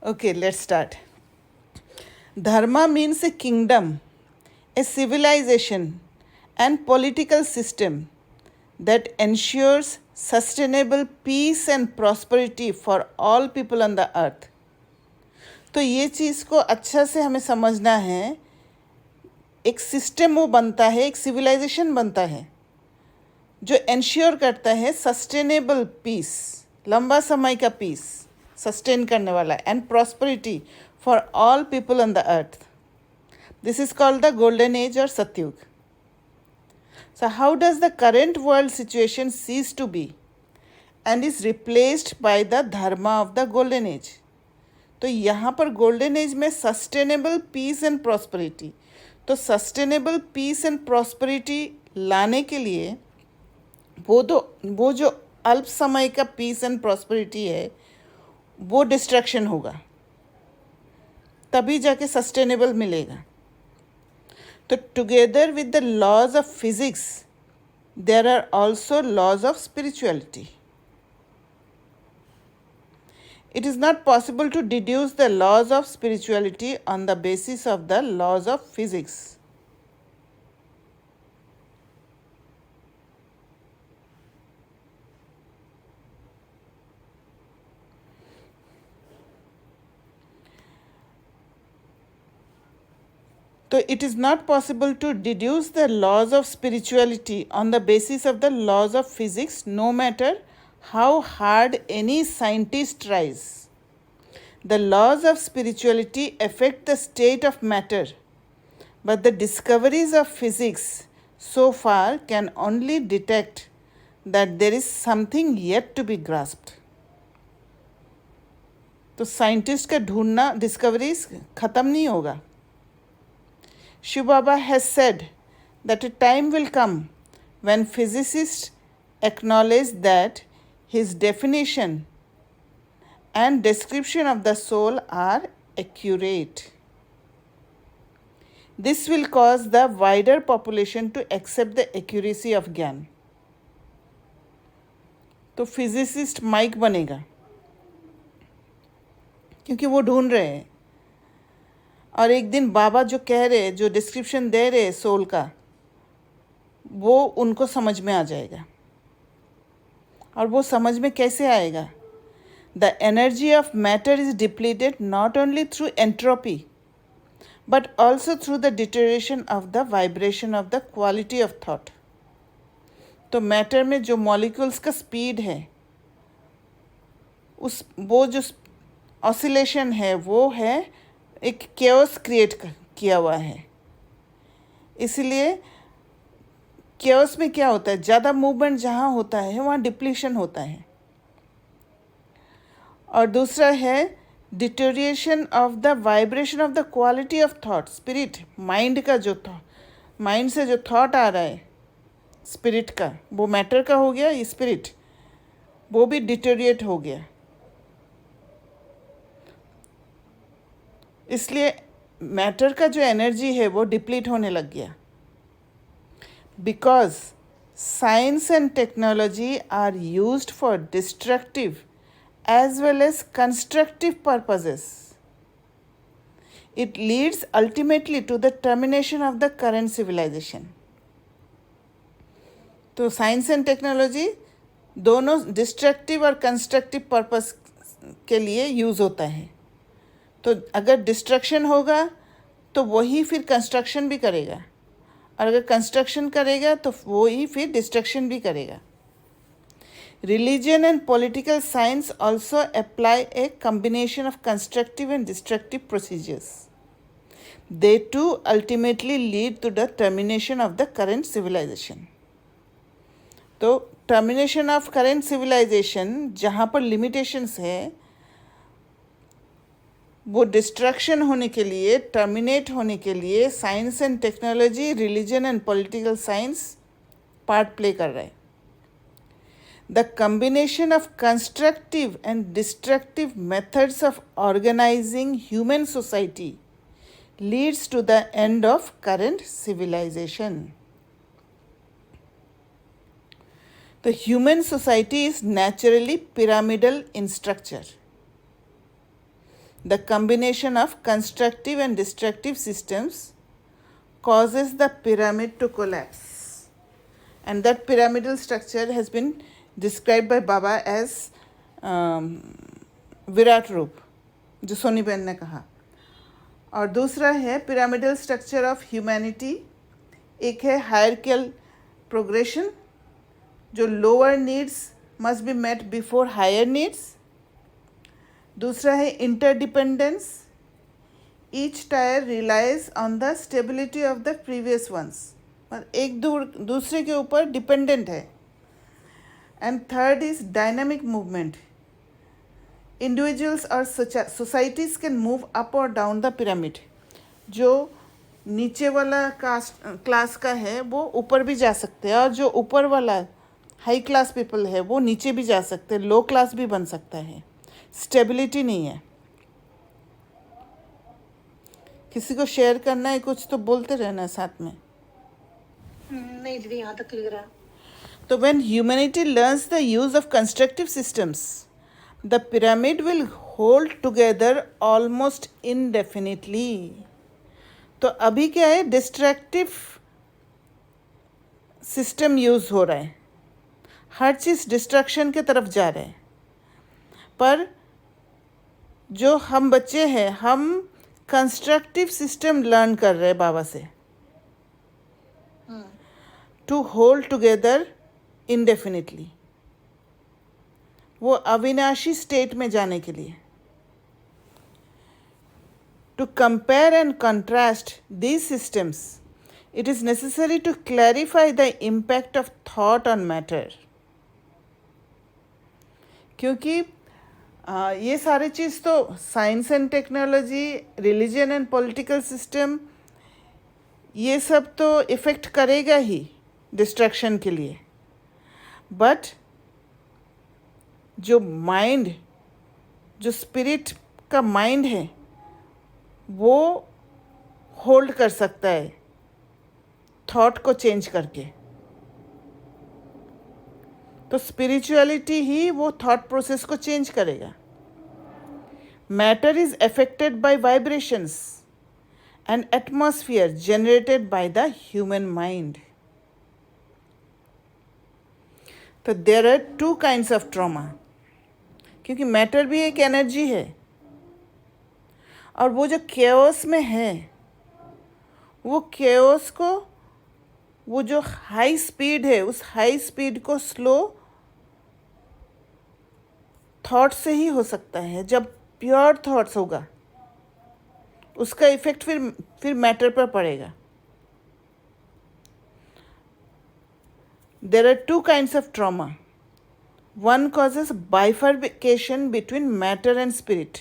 Okay, let's start. Dharma means a kingdom, a civilization, and political system that ensures sustainable peace and prosperity for all people on the earth. तो ये चीज़ को अच्छा से हमें समझना है. एक सिस्टम वो बनता है, एक सिविलाइजेशन बनता है जो एंश्योर करता है सस्टेनेबल पीस, लंबा समय का पीस सस्टेन करने वाला, and prosperity for all people on the earth. This is called the golden age और Satyug. So how does the current world situation cease to be and is replaced by the dharma of the golden age. तो यहाँ पर golden age में sustainable peace and prosperity. तो sustainable peace and prosperity लाने के लिए वो जो अल्प समय का पीस एंड प्रॉस्पेरिटी है वो डिस्ट्रक्शन होगा, तभी जाके सस्टेनेबल मिलेगा. तो together with the laws of physics there are also laws of spirituality. It is not possible to deduce the laws of spirituality on the basis of the laws of physics. So it is not possible to deduce the laws of spirituality on the basis of the laws of physics, no matter how hard any scientist tries. The laws of spirituality affect the state of matter, but the discoveries of physics so far can only detect that there is something yet to be grasped. तो scientist का ढूंढना, discoveries खत्म नहीं होगा. Shiv Baba has said that a time will come when physicists acknowledge that his definition and description of the soul are accurate. This will cause the wider population to accept the accuracy of ज्ञान. तो physicist mic बनेगा क्योंकि वो ढूंढ रहे हैं, और एक दिन बाबा जो कह रहे, जो डिस्क्रिप्शन दे रहे सोल का, वो उनको समझ में आ जाएगा. और वो समझ में कैसे आएगा? The energy of matter is depleted not only through entropy but also through the deterioration of the vibration of the quality of thought. तो मैटर में जो मॉलिक्यूल्स का स्पीड है, वो जो ऑसिलेशन है वो है एक केओस क्रिएट किया हुआ है. इसलिए केओस में क्या होता है, ज़्यादा मूवमेंट जहाँ होता है वहाँ डिप्लीशन होता है. और दूसरा है deterioration of the vibration of the quality of thought, spirit, mind का जो माइंड से जो थॉट आ रहा है स्पिरिट का, वो मैटर का हो गया, स्पिरिट वो भी डिटोरिएट हो गया. इसलिए मैटर का जो एनर्जी है वो डिप्लीट होने लग गया. Because science and technology are used for destructive as well as constructive purposes. It leads ultimately to the termination of the current civilization. तो साइंस एंड टेक्नोलॉजी दोनों डिस्ट्रक्टिव और कंस्ट्रक्टिव पर्पस के लिए यूज़ होता है. तो अगर डिस्ट्रक्शन होगा तो वही फिर कंस्ट्रक्शन भी करेगा, और अगर कंस्ट्रक्शन करेगा तो वही फिर डिस्ट्रक्शन भी करेगा. Religion and political science also apply a combination of constructive and destructive procedures. They too ultimately lead to the termination of the current civilization. तो termination of current civilization जहाँ पर limitations है, वो डिस्ट्रक्शन होने के लिए, टर्मिनेट होने के लिए science and technology, religion and political science part play कर रहे हैं. The combination of constructive and destructive methods of organizing human society leads to the end of current civilization. The human society is naturally pyramidal in structure. The combination of constructive and destructive systems causes the pyramid to collapse. And that pyramidal structure has been described by Baba as Virat रूप, जो Soni Ben ने कहा. और दूसरा है pyramidal structure of humanity. एक है hierarchical progression, जो lower needs must be met before higher needs. दूसरा है interdependence. Each tier relies on the stability of the previous ones. एक दूसरे के ऊपर डिपेंडेंट है. And third is dynamic movement. Individuals और सोसाइटीज़ कैन मूव अप और डाउन द पिरामिड. जो नीचे वाला क्लास का है वो ऊपर भी जा सकते हैं, और जो ऊपर वाला हाई क्लास पीपल है वो नीचे भी जा सकते हैं, लो क्लास भी बन सकता है. स्टेबिलिटी नहीं है. किसी को शेयर करना है कुछ तो बोलते रहना है साथ में. नहीं दीदी, यहाँ तक क्लियर है. तो when humanity learns the use of constructive systems, the pyramid will hold together almost indefinitely. तो अभी क्या है, डिस्ट्रक्टिव सिस्टम यूज़ हो रहा है, हर चीज़ डिस्ट्रक्शन के तरफ जा रहे हैं. पर जो हम बच्चे हैं, हम कंस्ट्रक्टिव सिस्टम लर्न कर रहे हैं बाबा से, टू होल्ड टुगेदर इंडेफिनिटली, वो अविनाशी स्टेट में जाने के लिए. To compare and contrast these systems, it is necessary to clarify the impact of thought on matter. क्योंकि ये सारी चीज़ तो science and technology, religion and political system, ये सब तो इफ़ेक्ट करेगा ही डिस्ट्रैक्शन के लिए. बट जो माइंड, जो स्पिरिट का माइंड है, वो होल्ड कर सकता है थॉट को चेंज करके. तो स्पिरिचुअलिटी ही वो थॉट प्रोसेस को चेंज करेगा. Matter is affected by vibrations and atmosphere generated by the human mind. तो there are two kinds of trauma, क्योंकि मैटर भी एक एनर्जी है, और वो जो केओस में है, वो केओस को, वो जो हाई स्पीड है, उस हाई स्पीड को स्लो थॉट से ही हो सकता है. जब प्योर थॉट्स होगा, उसका इफेक्ट फिर मैटर पर पड़ेगा. There are two kinds of trauma. One causes bifurcation between matter and spirit,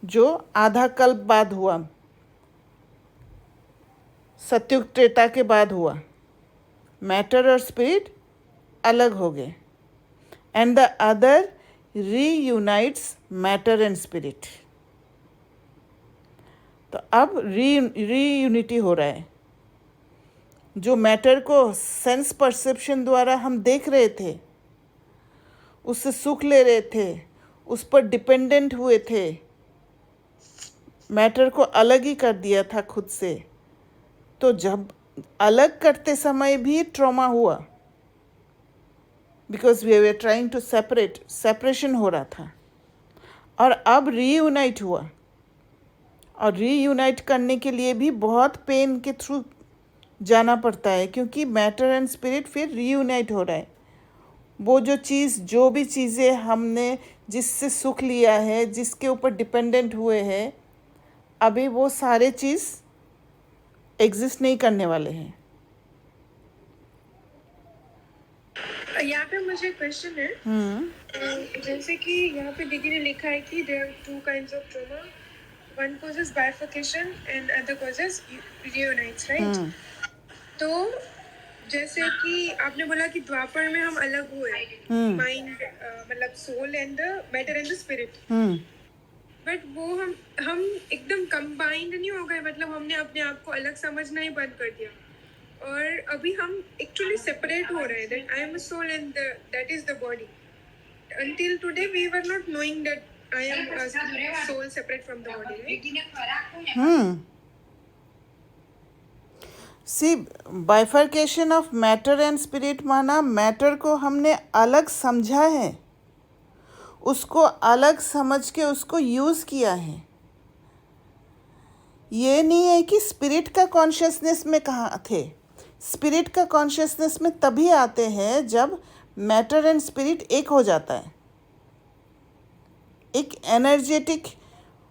जो आधा कल्प बाद हुआ, सत्युग त्रेता के बाद हुआ. मैटर और स्पिरिट अलग हो गए. And the other reunites matter and spirit. तो अब रीयूनिटी हो रहा है. जो मैटर को सेंस परसेप्शन द्वारा हम देख रहे थे, उससे सुख ले रहे थे, उस पर डिपेंडेंट हुए थे, मैटर को अलग ही कर दिया था खुद से. तो जब अलग करते समय भी ट्रॉमा हुआ, because we were trying to separate, separation हो रहा था. और अब रीयूनाइट हुआ, और रीयूनाइट करने के लिए भी बहुत पेन के थ्रू जाना पड़ता है, क्योंकि मैटर एंड स्पिरिट फिर रीयूनाइट हो रहा है. वो जो चीज़, जो भी चीज़ें हमने जिससे सुख लिया है, जिसके ऊपर डिपेंडेंट हुए हैं, अभी वो सारे चीज़ एग्जिस्ट नहीं करने वाले हैं. यहाँ पे मुझे क्वेश्चन है. जैसे कि यहाँ पे दीदी ने लिखा है कि there are two kinds of trauma, one causes bifurcation and other causes reunites, right? तो जैसे कि आपने बोला कि द्वापर में हम अलग हुए, माइंड मतलब soul and the matter and the spirit, but वो हम एकदम कंबाइंड नहीं हो गए, मतलब हमने अपने आप को अलग समझना ही बंद कर दिया, और अभी हम एक्चुअली सेपरेट हो रहे हैं. That I am a soul and that is the body. Until today we were not knowing that I am a soul separate from the body, right? See bifurcation of matter and spirit माना matter को हमने अलग समझा है, उसको अलग समझ के उसको यूज़ किया है। ये नहीं है कि स्पिरिट का कॉन्शियसनेस में कहाँ थे। स्पिरिट का कॉन्शियसनेस में तभी आते हैं जब मैटर एंड स्पिरिट एक हो जाता है, एक एनर्जेटिक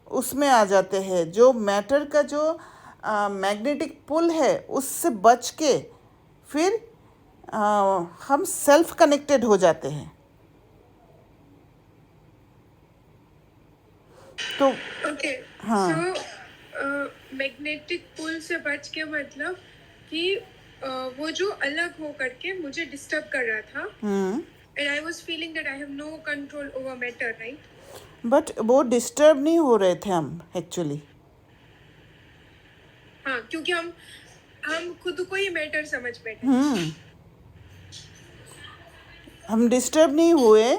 उसमें आ जाते हैं। जो मैटर का जो मैग्नेटिक पुल है उससे बच के फिर हम सेल्फ कनेक्टेड हो जाते हैं। तो ओके, हाँ। सो मैग्नेटिक पुल से बच के मतलब कि वो जो अलग हो करके मुझे डिस्टर्ब कर रहा था, and I was feeling that I have no control over matter, right? But वो डिस्टर्ब नहीं हो रहे थे हम एक्चुअली। हाँ, क्योंकि हम खुद को ही मैटर समझ बैठे। हम डिस्टर्ब नहीं हुए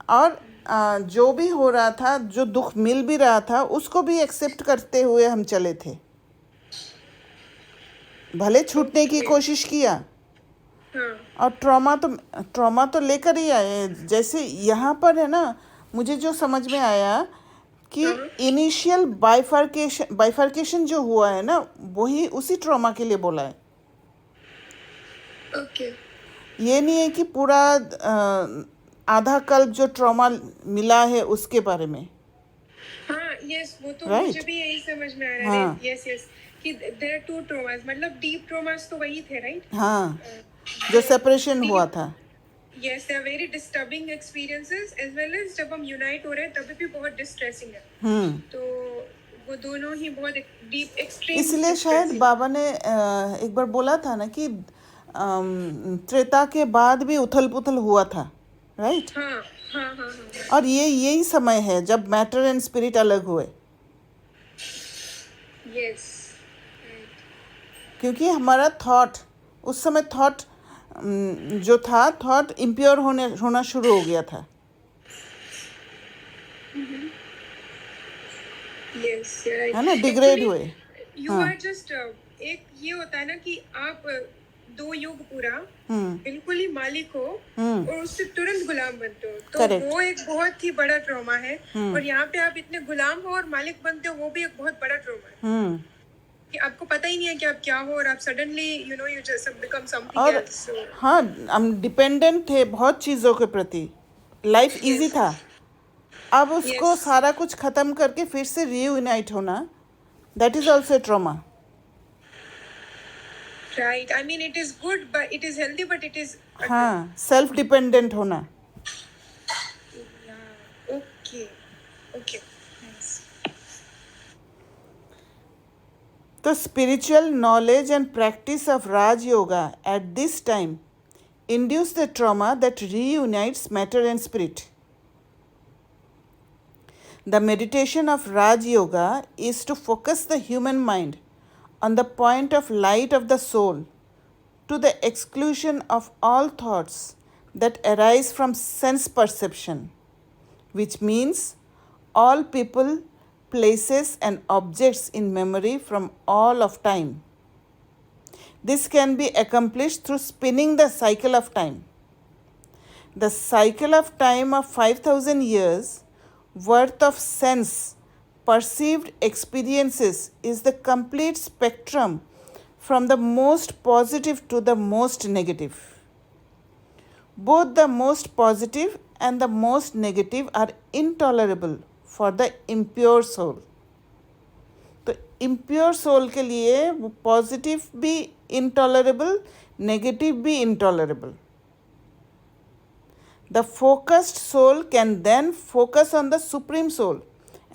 और जो भी हो रहा था, जो दुख मिल भी रहा था, उसको भी एक्सेप्ट करते हुए हम चले थे। भले छूटने की कोशिश किया हाँ, और ट्रॉमा तो लेकर ही आए। जैसे यहाँ पर है ना, मुझे जो समझ में आया कि इनिशियल बाइफर्केशन जो हुआ है ना, वही उसी ट्रॉमा के लिए बोला है। ओके, ये नहीं है कि पूरा आधा कल्प जो ट्रॉमा मिला है उसके बारे में। हाँ, यस, वो तो Right. मुझे भी यही समझ में आ रहा हाँ। है। यस यस, कि देयर आर टू ट्रॉमास, मतलब डीप ट्रॉमास तो वही थे, राइट? हाँ, जो सेपरेशन हुआ था। Yes, they are very disturbing experiences, as well as जब हम यूनाइट हो रहे हैं तभी भी बहुत डिस्ट्रेसिंग है। तो वो दोनों ही बहुत डीप एक्सट्रीम। इसलिए शायद बाबा ने एक बार बोला था ना कि त्रेता के बाद भी उथल पुथल हुआ था, राइट? हाँ हाँ हाँ हाँ, और ये यही समय है जब मैटर एंड स्पिरिट अलग हुए, यस, क्योंकि हमारा थॉट उस समय जो था थॉट इम्प्योर होना शुरू हो गया था। यस, है ना, डिग्रेड हुए। यू आर जस्ट एक ये होता है ना कि आप दो युग पूरा बिल्कुल ही मालिक हो और उससे तुरंत गुलाम बनते हो, तो Correct. वो एक बहुत ही बड़ा ट्रॉमा है। और यहाँ पे आप इतने गुलाम हो और मालिक बनते हो, वो भी एक बहुत बड़ा ट्रॉमा है कि आपको पता ही नहीं है कि आप क्या हो और आप suddenly you just become something और एल्स। हाँ, हम डिपेंडेंट थे बहुत चीज़ों के प्रति। लाइफ इजी था, अब उसको Yes. सारा कुछ ख़त्म करके फिर से रीयूनाइट होना, that is also trauma. Right. I mean, it is good, but it is healthy, but it is. हाँ, सेल्फ डिपेंडेंट होना। Yeah. Okay. Okay. Nice. तो spiritual knowledge and practice of Raj Yoga at this time induce the trauma that reunites matter and spirit. The meditation of Raj Yoga is to focus the human mind on the point of light of the soul to the exclusion of all thoughts that arise from sense perception, which means all people, places, and objects in memory from all of time. This can be accomplished through spinning the cycle of time. The cycle of time of 5,000 years worth of sense perceived experiences is the complete spectrum from the most positive to the most negative. Both the most positive and the most negative are intolerable for the impure soul. तो impure soul के लिए वो positive भी intolerable, negative भी intolerable. The focused soul can then focus on the Supreme Soul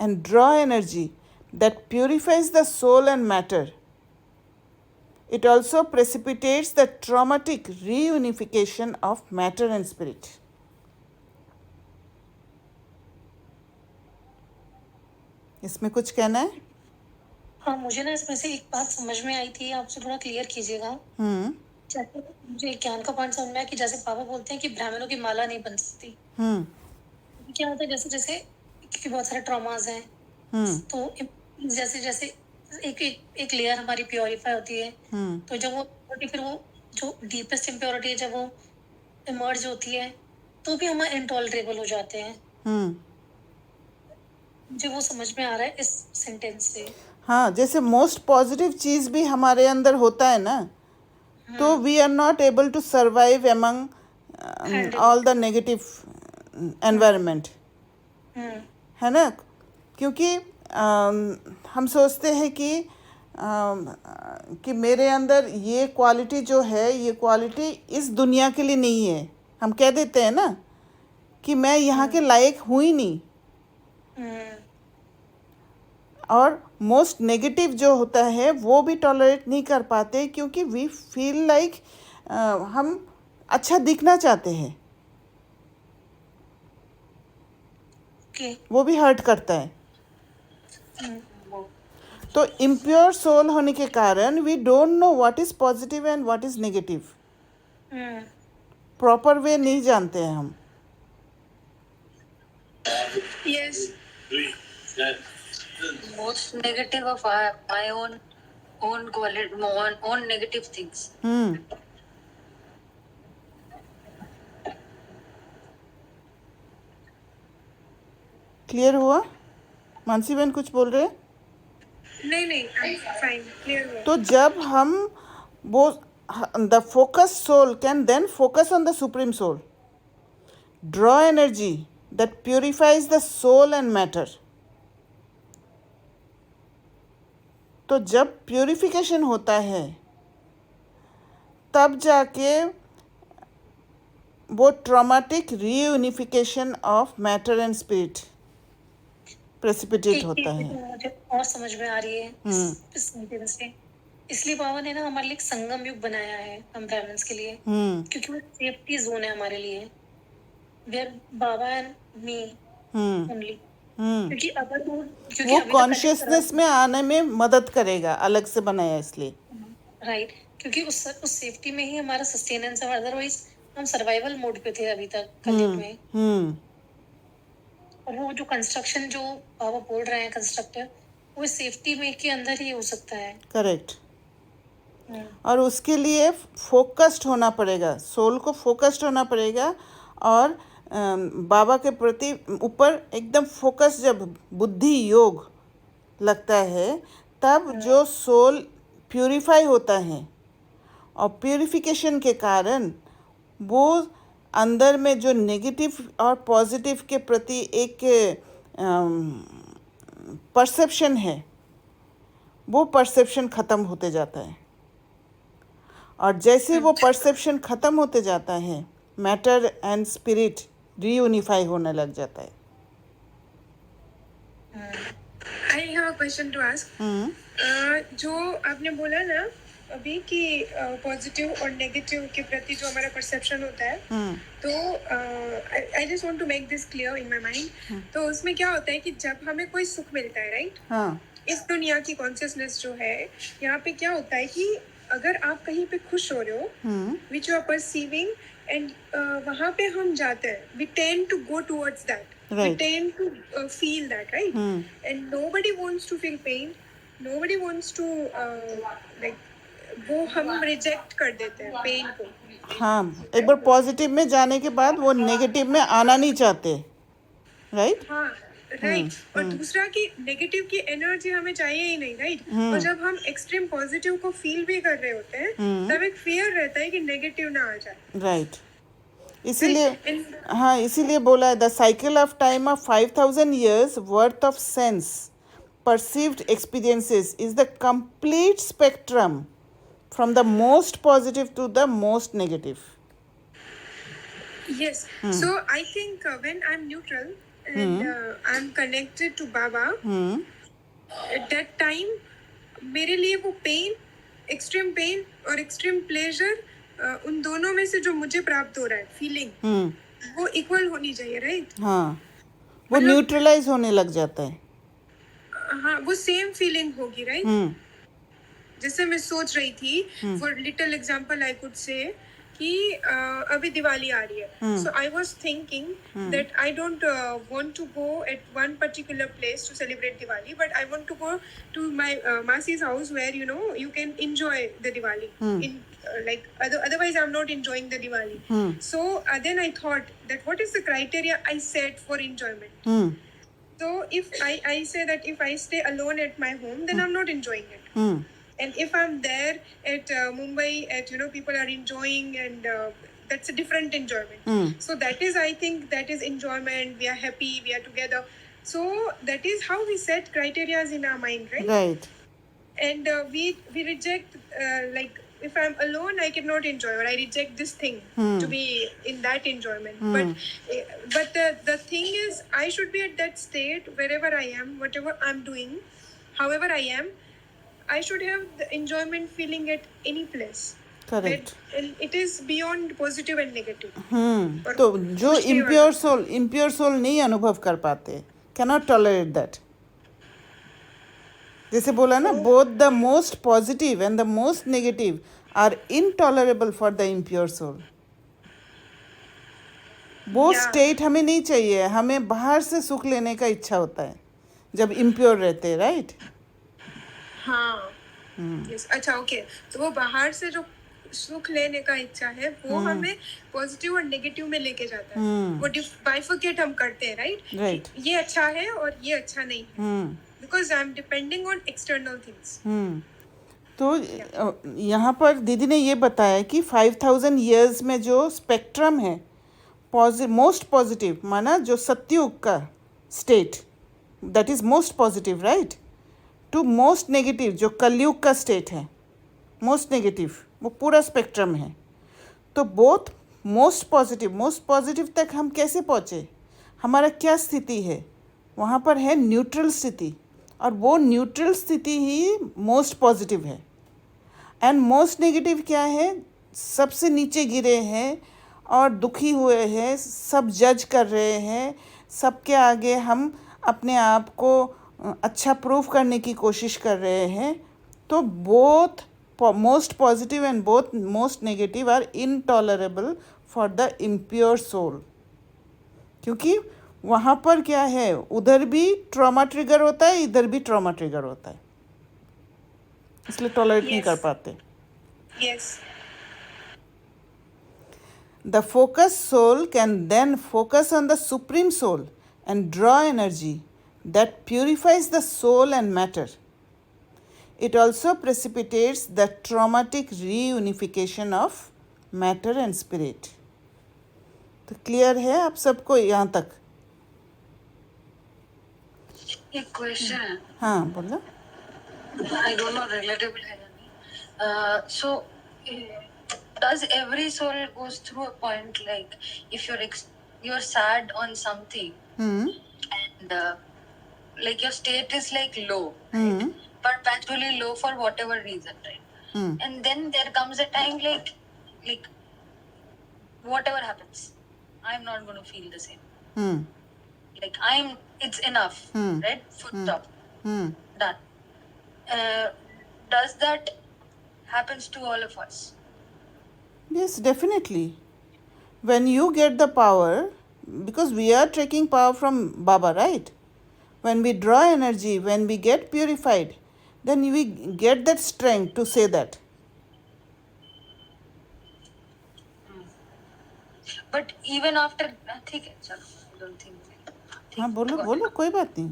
and draw energy that purifies the soul and matter. It also precipitates the traumatic reunification of matter and spirit. इसमें कुछ कहना है? हाँ, मुझे ना इसमें से एक बात समझ में आई थी, आपसे थोड़ा क्लियर कीजिएगा। जैसे मुझे एक ज्ञान का पॉइंट समझ में आया कि जैसे पापा बोलते हैं कि ब्राह्मणों की माला नहीं बन सकती। क्या होता है, जैसे जैसे क्योंकि बहुत सारे ट्रॉमास हैं, तो जैसे जैसे एक एक एक लेयर हमारी प्योरीफाई होती है, तो जब वो फिर वो जो डीपेस्ट इम्प्योरिटी है जब वो इमर्ज होती है तो भी हम इंटॉलरेबल हो जाते हैं। मुझे वो समझ में आ रहा है इस सेंटेंस से। हाँ, जैसे मोस्ट पॉजिटिव चीज़ भी हमारे अंदर होता है ना, तो we are not able to survive among all the negative environment, है ना। क्योंकि हम सोचते हैं कि मेरे अंदर ये क्वालिटी जो है, ये क्वालिटी इस दुनिया के लिए नहीं है। हम कह देते हैं ना कि मैं यहाँ के लायक हूँ ही नहीं। और मोस्ट नेगेटिव जो होता है वो भी टॉलरेट नहीं कर पाते, क्योंकि वी फील लाइक हम अच्छा दिखना चाहते हैं। वो भी हर्ट करता है। तो इम्प्योर सोल होने के कारण we don't know what is positive and what is negative. Proper way नहीं जानते हैं हम। Yes. Most negative of my own quality, own negative things. Clear हुआ? मानसी बहन कुछ बोल रहे हैं? नहीं, फाइन, क्लियर हुआ। तो जब हम वो the focus soul can then focus on the supreme soul, draw energy that purifies the soul and matter. तो जब प्यूरिफिकेशन होता है तब जाके वो traumatic reunification of matter and spirit precipitate होता है। मुझे और समझ में आ रही है इस सेंटेंस से। इसलिए बाबा ने ना हमारे लिए एक संगम युग बनाया है हम ब्राह्मण्स के लिए, क्योंकि वो सेफ्टी जोन है हमारे लिए, where Baba and me only. क्योंकि अगर वो कॉन्शियसनेस में आने में मदद करेगा, अलग से बनाया इसलिए। राइट, क्योंकि उस सेफ्टी में ही हमारा सस्टेनेंस है, अदरवाइज हम सर्वाइवल मोड पे थे अभी तक कलयुग में। और वो जो कंस्ट्रक्शन जो बाबा बोल रहे हैं कंस्ट्रक्टर, वो सेफ्टी में के अंदर ही हो सकता है। करेक्ट। और उसके लिए फोकस्ड होना पड़ेगा, सोल को फोकस्ड होना पड़ेगा। और बाबा के प्रति ऊपर एकदम फोकस, जब बुद्धि योग लगता है तब जो सोल प्यूरिफाई होता है, और प्यूरिफिकेशन के कारण वो अंदर में जो नेगेटिव और पॉजिटिव के प्रति एक परसेप्शन है, वो परसेप्शन ख़त्म होते जाता है। और जैसे वो परसेप्शन ख़त्म होते जाता है, मैटर एंड स्पिरिट रीयूनिफाई होने लग जाता है। I have a question to ask. जो आपने बोला ना अभी कि पॉजिटिव और नेगेटिव के प्रति जो हमारा परसेप्शन होता है, तो I just want to make this clear in my mind. तो उसमें क्या होता है कि जब हमें कोई सुख मिलता है, राइट, इस दुनिया की कॉन्शियसनेस जो है, यहाँ पे क्या होता है कि अगर आप कहीं पे खुश हो रहे हो, which you are perceiving, and वहाँ पे हम जाते हैं, we tend to go towards that, we tend to feel that, right, and nobody wants to feel pain, nobody wants to like, वो हम रिजेक्ट कर देते हैं पेन को। हाँ, एक बार पॉजिटिव में जाने के बाद वो नेगेटिव में आना नहीं चाहते, राइट? हाँ, राइट। और दूसरा कि नेगेटिव की एनर्जी हमें चाहिए ही नहीं, राइट। और जब हम एक्सट्रीम पॉजिटिव को फील भी कर रहे होते हैं, तब एक फियर रहता है कि नेगेटिव ना आ जाए, राइट। इसीलिए हाँ, इसीलिए बोला है the cycle of time of 5000 years worth of sense perceived experiences is the complete spectrum from the most positive to the most negative. Yes. So I think when I'm neutral and I'm connected to Baba, at that time मेरे लिए वो pen, extreme pen और extreme pleasure, उन दोनों में से जो मुझे प्राप्त हो रहा है फीलिंग, वो इक्वल होनी चाहिए, राइट? हाँ, वो न्यूट्रलाइज होने लग जाता है। हाँ, वो सेम फीलिंग होगी, राइट? जैसे मैं सोच रही थी, for little example I could say कि अभी दिवाली आ रही है, so I was thinking that I don't want to go at one particular place to celebrate Diwali, but I want to go to my Masi's house where you can enjoy the Diwali in like otherwise I'm not enjoying the Diwali. So then I thought that what is the criteria I set for enjoyment. So if I say that if I stay alone at my home, then I'm not enjoying it. And if I'm there at Mumbai, at people are enjoying, and that's a different enjoyment. So that is, I think, that is enjoyment. We are happy, we are together. So that is how we set criteria in our mind, right? Right. And we reject like if I'm alone, I cannot enjoy, or I reject this thing to be in that enjoyment. But the thing is, I should be at that state wherever I am, whatever I'm doing, however I am. I should have the enjoyment feeling at any place. Correct. That it is beyond positive and negative. और तो जो कुछ नहीं impure soul नहीं अनुभव कर पाते, cannot tolerate that. जैसे बोला ना, both the most positive and the most negative are intolerable for the impure soul. वो Yeah. स्टेट हमें नहीं चाहिए, हमें बाहर से सुख लेने का इच्छा होता है जब इम्प्योर रहते हैं, राइट? हाँ yes. अच्छा ओके, तो वो बाहर से जो सुख लेने का इच्छा है वो हमें पॉजिटिव और नेगेटिव में लेके जाता है. वो बाइफरकेट हम करते हैं, राइट? Right. ये अच्छा है और ये अच्छा नहीं है, because I am depending on external things. तो यहाँ पर दीदी ने ये बताया कि 5000 ईयर्स में जो स्पेक्ट्रम है, मोस्ट पॉजिटिव माना जो सत्युग का state, that is most positive, right? To most negative जो कलयुग का स्टेट है, मोस्ट नेगेटिव, वो पूरा स्पेक्ट्रम है. तो बोथ मोस्ट पॉजिटिव तक हम कैसे पहुँचे? हमारा क्या स्थिति है? वहाँ पर है न्यूट्रल स्थिति, और वो न्यूट्रल स्थिति ही मोस्ट पॉजिटिव है. एंड मोस्ट नेगेटिव क्या है? सबसे नीचे गिरे हैं और दुखी हुए हैं, सब जज कर रहे हैं, सबके आगे हम अपने आप को अच्छा प्रूव करने की कोशिश कर रहे हैं. तो both most positive and both most negative are intolerable for the impure soul. क्योंकि वहाँ पर क्या है, उधर भी ट्रॉमा ट्रिगर होता है, इधर भी ट्रॉमा ट्रिगर होता है, इसलिए टॉलरेट नहीं कर पाते. Yes. The focused soul can then focus on the supreme soul and draw energy that purifies the soul and matter. It also precipitates the traumatic reunification of matter and spirit. तो clear है आप सबको यहाँ तक? एक question है. हाँ बोलो. I don't know relatable है या नहीं. So does every soul goes through a point like if you're sad on something and like your state is like low, right? Perpetually low for whatever reason, right? And then there comes a time like whatever happens, I'm not going to feel the same. Like it's enough, right? Full stop. Done. Does that happens to all of us? Yes, definitely. When you get the power, because we are taking power from Baba, right? When we draw energy, when we get purified, then we get that strength to say that. But even after, ठीक है, चलो, I don't think. हाँ बोलो कोई बात नहीं.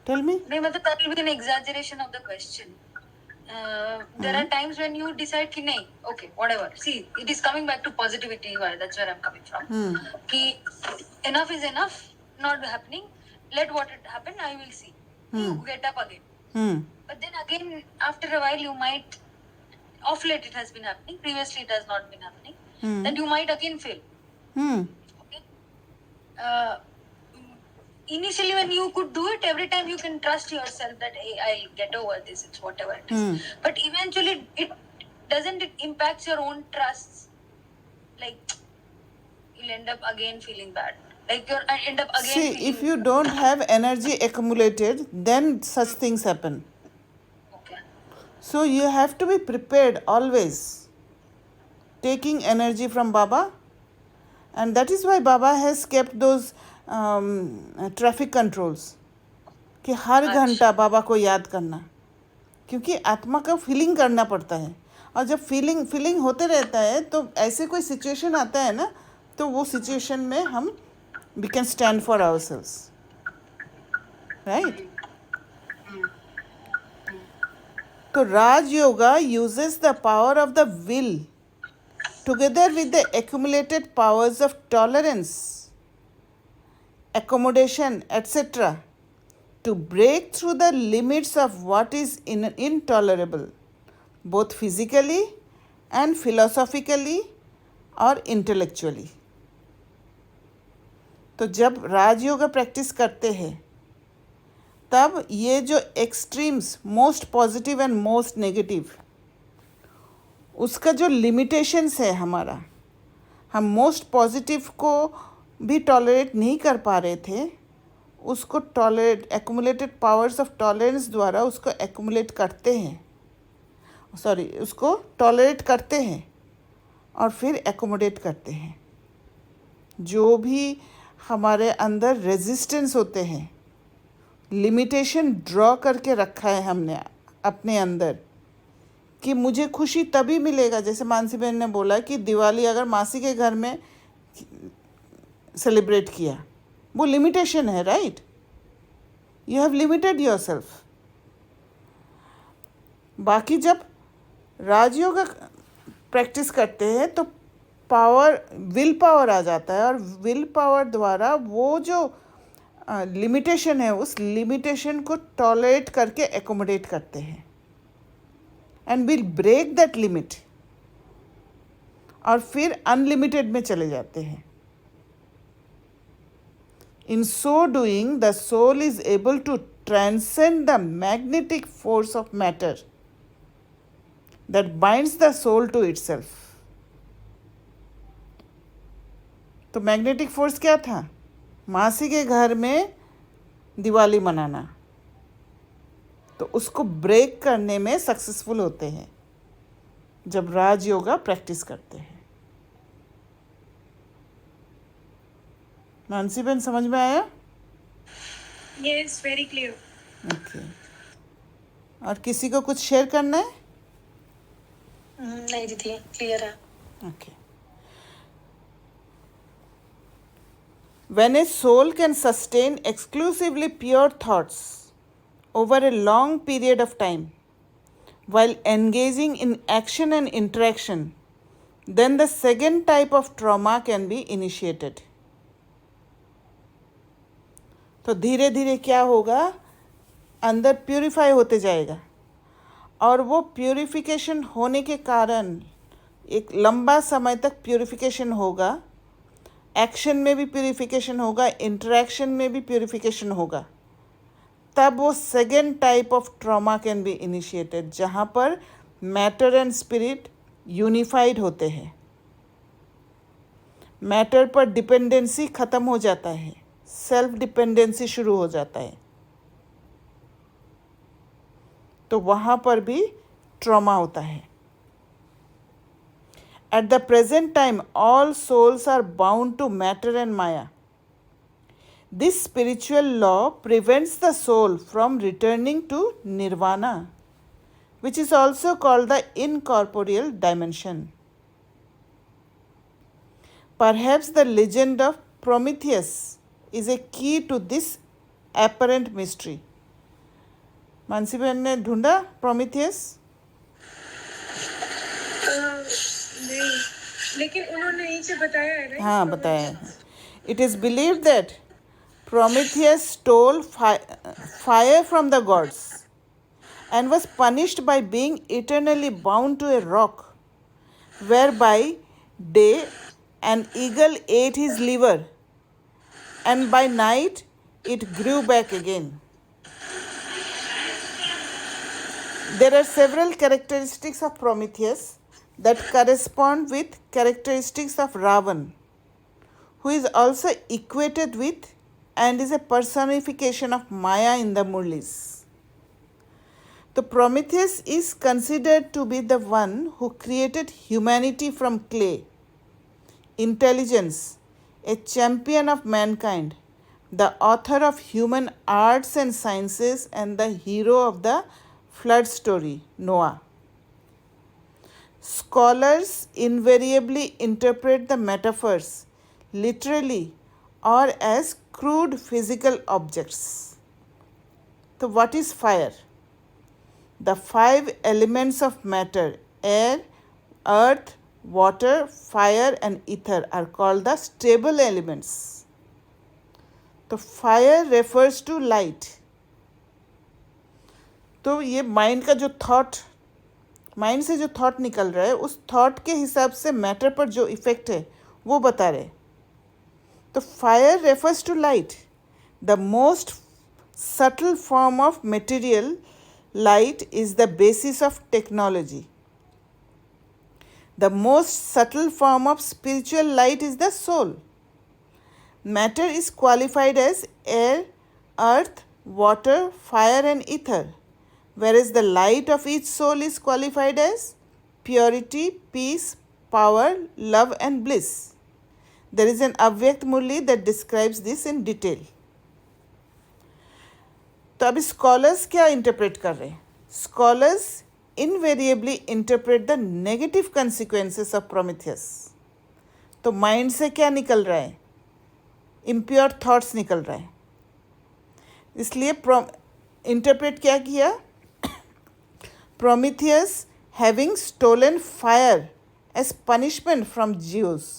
Tell me. नहीं, मतलब that will be an exaggeration of the question. There are times when you decide कि नहीं, okay, whatever. See, it is coming back to positivity. That's where I'm coming from. कि enough is enough, not happening. Let what it happen, I will see. You get up again. But then again, after a while, you might, of late it has been happening. Previously, it has not been happening. Then you might again fail. Okay. Initially, when you could do it, every time you can trust yourself that, hey, I'll get over this, it's whatever it is. But eventually, it impacts your own trusts. Like, you'll end up again feeling bad. Like, you'll end up again See, feeling if you don't have energy accumulated, then such things happen. Okay. So you have to be prepared always. taking energy from Baba, and that is why Baba has kept those traffic controls कि हर घंटा बाबा को याद करना, क्योंकि आत्मा का feeling करना पड़ता है, और जब फीलिंग होते रहता है तो ऐसे कोई सिचुएशन आता है ना, तो वो सिचुएशन में हम we can stand for ourselves, right. तो Raj yoga uses the power of the will together with the accumulated powers of tolerance, accommodation, etc., to break through the limits of what is intolerable, both physically and philosophically or intellectually. तो जब Rajyoga practice करते हैं तब ये जो extremes, most positive and most negative, उसका जो limitations है हमारा, हम मोस्ट पॉजिटिव को भी टॉलरेट नहीं कर पा रहे थे, उसको एक्यूमुलेटेड पावर्स ऑफ टॉलरेंस द्वारा उसको एक्यूमुलेट करते हैं, उसको टॉलरेट करते हैं और फिर एक्कोमोडेट करते हैं. जो भी हमारे अंदर रेजिस्टेंस होते हैं, लिमिटेशन ड्रॉ करके रखा है हमने अपने अंदर कि मुझे खुशी तभी मिलेगा, जैसे मानसी बहन ने बोला कि दिवाली अगर मासी के घर में सेलिब्रेट किया, वो लिमिटेशन है, right. You have limited yourself. बाकी जब राजयोग प्रैक्टिस करते हैं तो विल पावर आ जाता है, और विल पावर द्वारा वो जो लिमिटेशन है उस लिमिटेशन को टॉलरेट करके एकोमोडेट करते हैं, and will break that limit, और फिर अनलिमिटेड में चले जाते हैं. In so doing, the soul is able to transcend the magnetic force of matter that binds the soul to itself. तो मैग्नेटिक फोर्स क्या था? मासी के घर में दिवाली मनाना. तो उसको ब्रेक करने में सक्सेसफुल होते हैं जब राज योगा प्रैक्टिस करते हैं. मानसी बहन, समझ में आया? Yes, very clear. ओके. और किसी को कुछ शेयर करना है? नहीं दीदी, क्लियर है. Okay. When a soul can sustain exclusively pure thoughts over a long period of time while engaging in action and interaction, then the second type of trauma can be initiated. तो धीरे धीरे क्या होगा, अंदर purify होते जाएगा, और वो प्यूरिफिकेशन होने के कारण एक लंबा समय तक प्यूरिफिकेशन होगा, एक्शन में भी प्यूरिफिकेशन होगा, इंटरेक्शन में भी प्यूरिफिकेशन होगा. तब वो second type of trauma can be initiated, जहाँ पर मैटर एंड स्पिरिट यूनिफाइड होते हैं. मैटर पर डिपेंडेंसी ख़त्म हो जाता है, सेल्फ डिपेंडेंसी शुरू हो जाता है. तो वहाँ पर भी ट्रॉमा होता है. At the present time, all souls are bound to matter and maya. This spiritual law prevents the soul from returning to nirvana, which is also called the incorporeal dimension. Perhaps the legend of Prometheus is a key to this apparent mystery. Mansi बहन ने ढूंढा Prometheus? नहीं, लेकिन उन्होंने नीचे बताया है ना. हाँ, बताया है. It is believed that Prometheus stole fire from the gods and was punished by being eternally bound to a rock, whereby day an eagle ate his liver, and by night it grew back again. There are several characteristics of Prometheus that correspond with characteristics of Ravan, who is also equated with and is a personification of Maya in the Murlis. तो Prometheus is considered to be the one who created humanity from clay, intelligence, a champion of mankind, the author of human arts and sciences, and the hero of the flood story, Noah. Scholars invariably interpret the metaphors literally or as crude physical objects. So, what is fire? The 5 elements of matter, air, earth, water, fire, and ether, are called the stable elements. तो fire refers to light. तो ये mind का जो thought, mind से जो thought निकल रहा है, उस थॉट के हिसाब से मैटर पर जो इफेक्ट है वो बता रहे. तो fire refers to light, the most subtle form of material. Light is the basis of technology. The most subtle form of spiritual light is the soul. Matter is qualified as air, earth, water, fire, and ether, whereas the light of each soul is qualified as purity, peace, power, love, and bliss. There is an Avyakt Murli that describes this in detail. तो अभी scholars क्या interpret कर रहे हैं? Scholars invariably interpret the negative consequences of Prometheus. तो mind से क्या निकल रहा है? इम्प्योर थॉट्स निकल रहा है. इसलिए इंटरप्रेट क्या किया? Prometheus having stolen fire as punishment from Zeus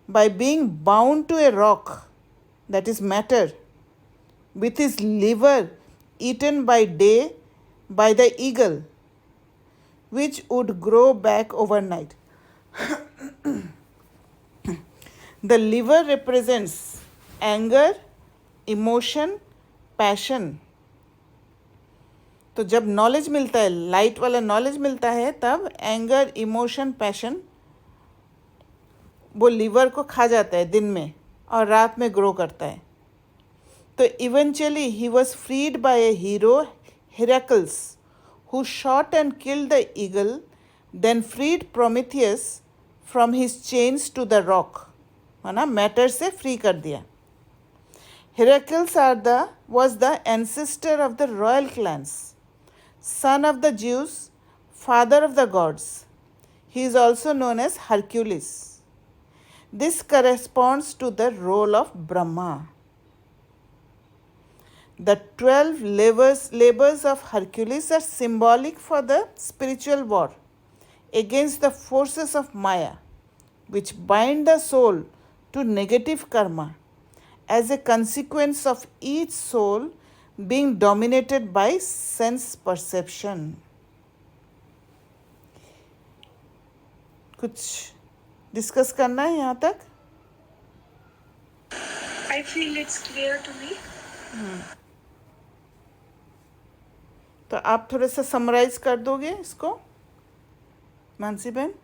by being bound to a rock, that is matter, with his liver eaten by day by the eagle, which would grow back overnight. The liver represents anger, emotion, passion. तो जब knowledge मिलता है, light वाला knowledge मिलता है, तब anger, emotion, passion वो liver को खा जाता है दिन में और रात में ग्रो करता है. तो eventually he was freed by a hero Heracles who shot and killed the eagle, then freed Prometheus from his chains to the rock. है ना, मैटर से फ्री कर दिया. Heracles was the ancestor of the royal clans, son of the Zeus, father of the gods. He is also known as Hercules. This corresponds to the role of Brahma. The 12 labors of Hercules are symbolic for the spiritual war against the forces of Maya, which bind the soul to negative karma as a consequence of each soul being dominated by sense perception. कुछ discuss करना है यहाँ तक? I feel it's clear to me. तो आप थोड़ा सा summarise कर दोगे इसको, मानसी बहन?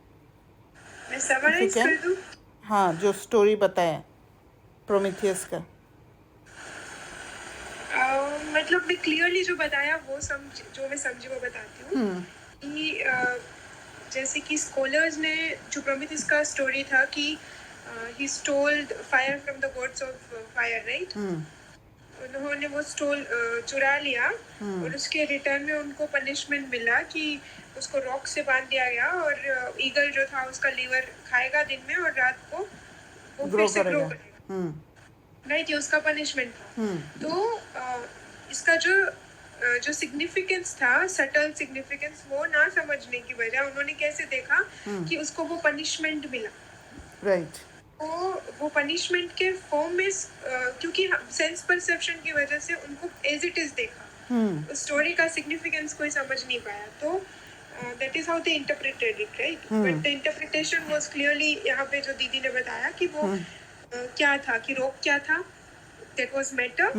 मैं समराइज कर दूं? हाँ, जो स्टोरी बताया प्रोमीथियस का. मतलब मैं क्लियरली जो बताया वो जो मैं समझी वो बताती हूँ कि जैसे कि स्कॉलर्स ने जो प्रोमीथियस का स्टोरी था कि he stole fire from the gods of fire, right? उन्होंने वो चुरा लिया और उसके रिटर्न में उनको पनिशमेंट मिला कि उसको रॉक से बांध दिया गया और ईगल जो था उसका लीवर खाएगा दिन में और रात को वो फिर से ग्रो करेगा. राइट, ये उसका पनिशमेंट था. तो इसका जो सिग्निफिकेंस था, सटल सिग्निफिकेंस, वो ना समझने की वजह उन्होंने कैसे देखा कि उसको वो पनिशमेंट मिला. राइट. वो पनिशमेंट के फॉर्म में क्योंकि सेंस परसेप्शन की वजह से उनको एज इट इज देखा, उस स्टोरी का सिग्निफिकेंस कोई समझ नहीं पाया. तो that is how they interpreted it, right? But the interpretation was clearly यहाँ पे जो दीदी ने बताया कि वो क्या था, कि रॉक क्या था, दैट वाज मैटर.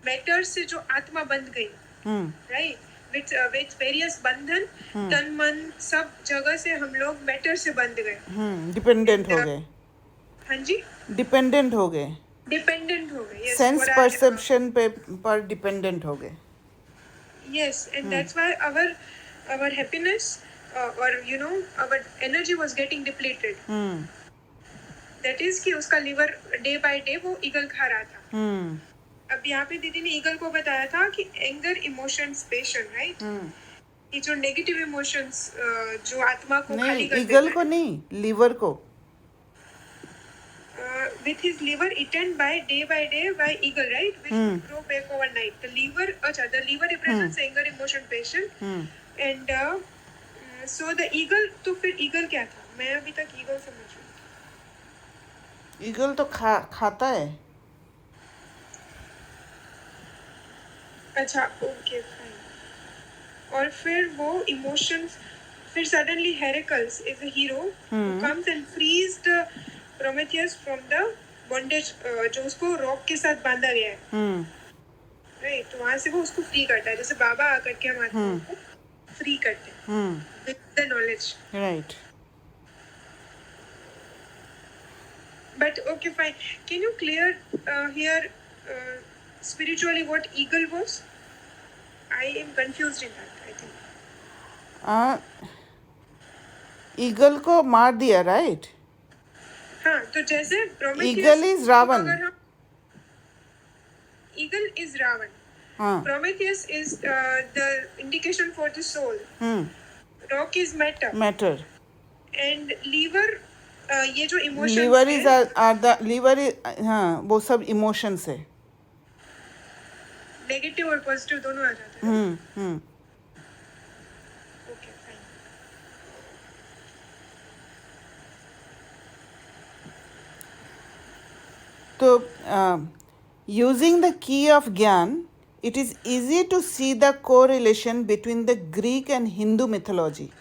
मैटर से जो आत्मा बंध गई, राइट, विथ वेरियस बंधन, तन मन सब जगह से हम लोग मैटर से बंध गए, डिपेंडेंट हो गए. हाँ जी, डिपेंडेंट हो गए, डिपेंडेंट हो गए. सेंस परसेप्शन पे पर डिपेंडेंट हो गए. Yes, and that's why our happiness or our energy was getting depleted. That is कि उसका liver day by day वो ईगल खा रहा था. अब यहाँ पे दीदी ने ईगल को बताया था कि एंगर इमोशंस पेशन, राइट? ये जो नेगेटिव इमोशंस जो आत्मा को खाली नहीं, कर ईगल देता को नहीं, लीवर को. with his liver eaten day by day by eagle, right? Which will grow back overnight. The liver represents anger, emotion, passion. And so the eagle, तो फिर eagle क्या था? मैं अभी तक eagle समझ रही हूँ. ईगल तो खाता है. अच्छा, ओके फाइन. और फिर वो इमोशंस, फिर suddenly Heracles is a hero who comes and frees the Prometheus from the bondage जो उसको रॉक के साथ बांधा गया है. राइट, तो वहां से वो उसको फ्री करता है, जैसे बाबा आकर के हमारे को फ्री करते हैं with the knowledge. Right. But okay, fine. Can you clear here spiritually what eagle was? I am confused in that, I think. Eagle को मार दिया, राइट? हाँ, तो जैसे Prometheus, eagle is Ravan. Eagle is Ravan. हाँ. Prometheus is the indication for the soul. Rock is matter. Matter. And liver, ये जो emotions लीवर इज है, आर द लीवर. हाँ, वो सब इमोशंस है. नेगेटिव और पॉजिटिव दोनों आ जाते हैं. Okay, fine. तो using the key of Gyan, it is easy to see the correlation between the Greek and Hindu mythology.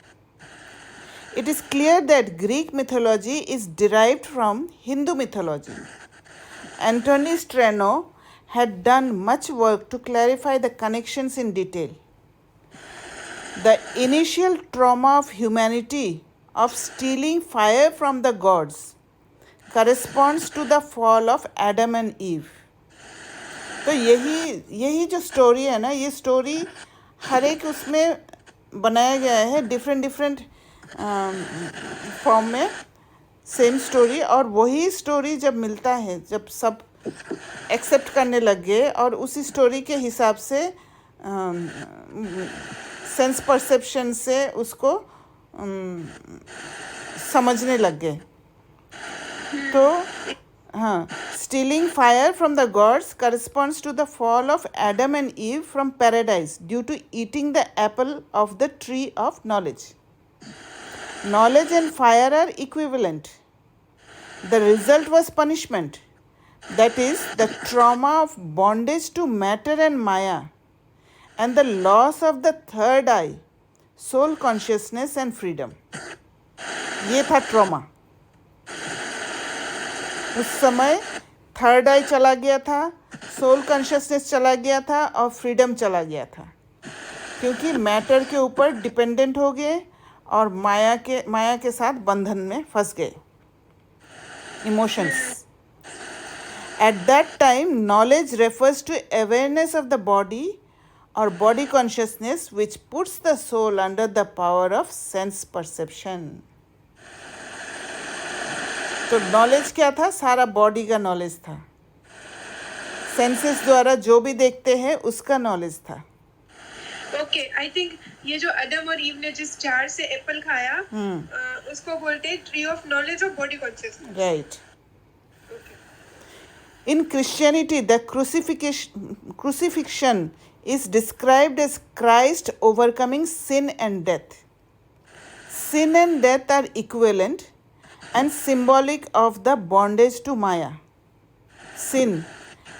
It is clear that Greek mythology is derived from Hindu mythology. Anthony Strano had done much work to clarify the connections in detail. The initial trauma of humanity of stealing fire from the gods corresponds to the fall of Adam and Eve. तो यही जो story है ना, ये story हर एक उसमें बनाया गया है डिफरेंट फॉर्म में, सेम स्टोरी. और वही स्टोरी जब मिलता है, जब सब एक्सेप्ट करने लग गए और उसी स्टोरी के हिसाब से सेंस परसेप्शन से उसको समझने लग गए. तो हाँ, stealing fire from the gods corresponds to the fall of Adam and Eve from paradise due to eating the apple of the tree of knowledge. Knowledge and fire are equivalent. The result was punishment, that is, the trauma of bondage to matter and maya, and the loss of the third eye, soul consciousness and freedom. ये था trauma. उस समय third आई चला गया था, soul consciousness चला गया था और फ्रीडम चला गया था, क्योंकि मैटर के ऊपर डिपेंडेंट हो गए और माया के साथ बंधन में फंस गए. Emotions. At that time knowledge refers to awareness of the body और body consciousness which puts the soul under the power of sense perception. तो नॉलेज क्या था? सारा बॉडी का नॉलेज था. सेंसेस द्वारा जो भी देखते हैं उसका नॉलेज था. ओके, आई थिंक ये जो अदम और ईव ने जिस जार से एप्पल खाया उसको बोलते हैं tree of knowledge of body consciousness. Right. In Christianity, the crucifixion is described as Christ overcoming sin and death. Sin and death are equivalent and symbolic of the bondage to Maya. Sin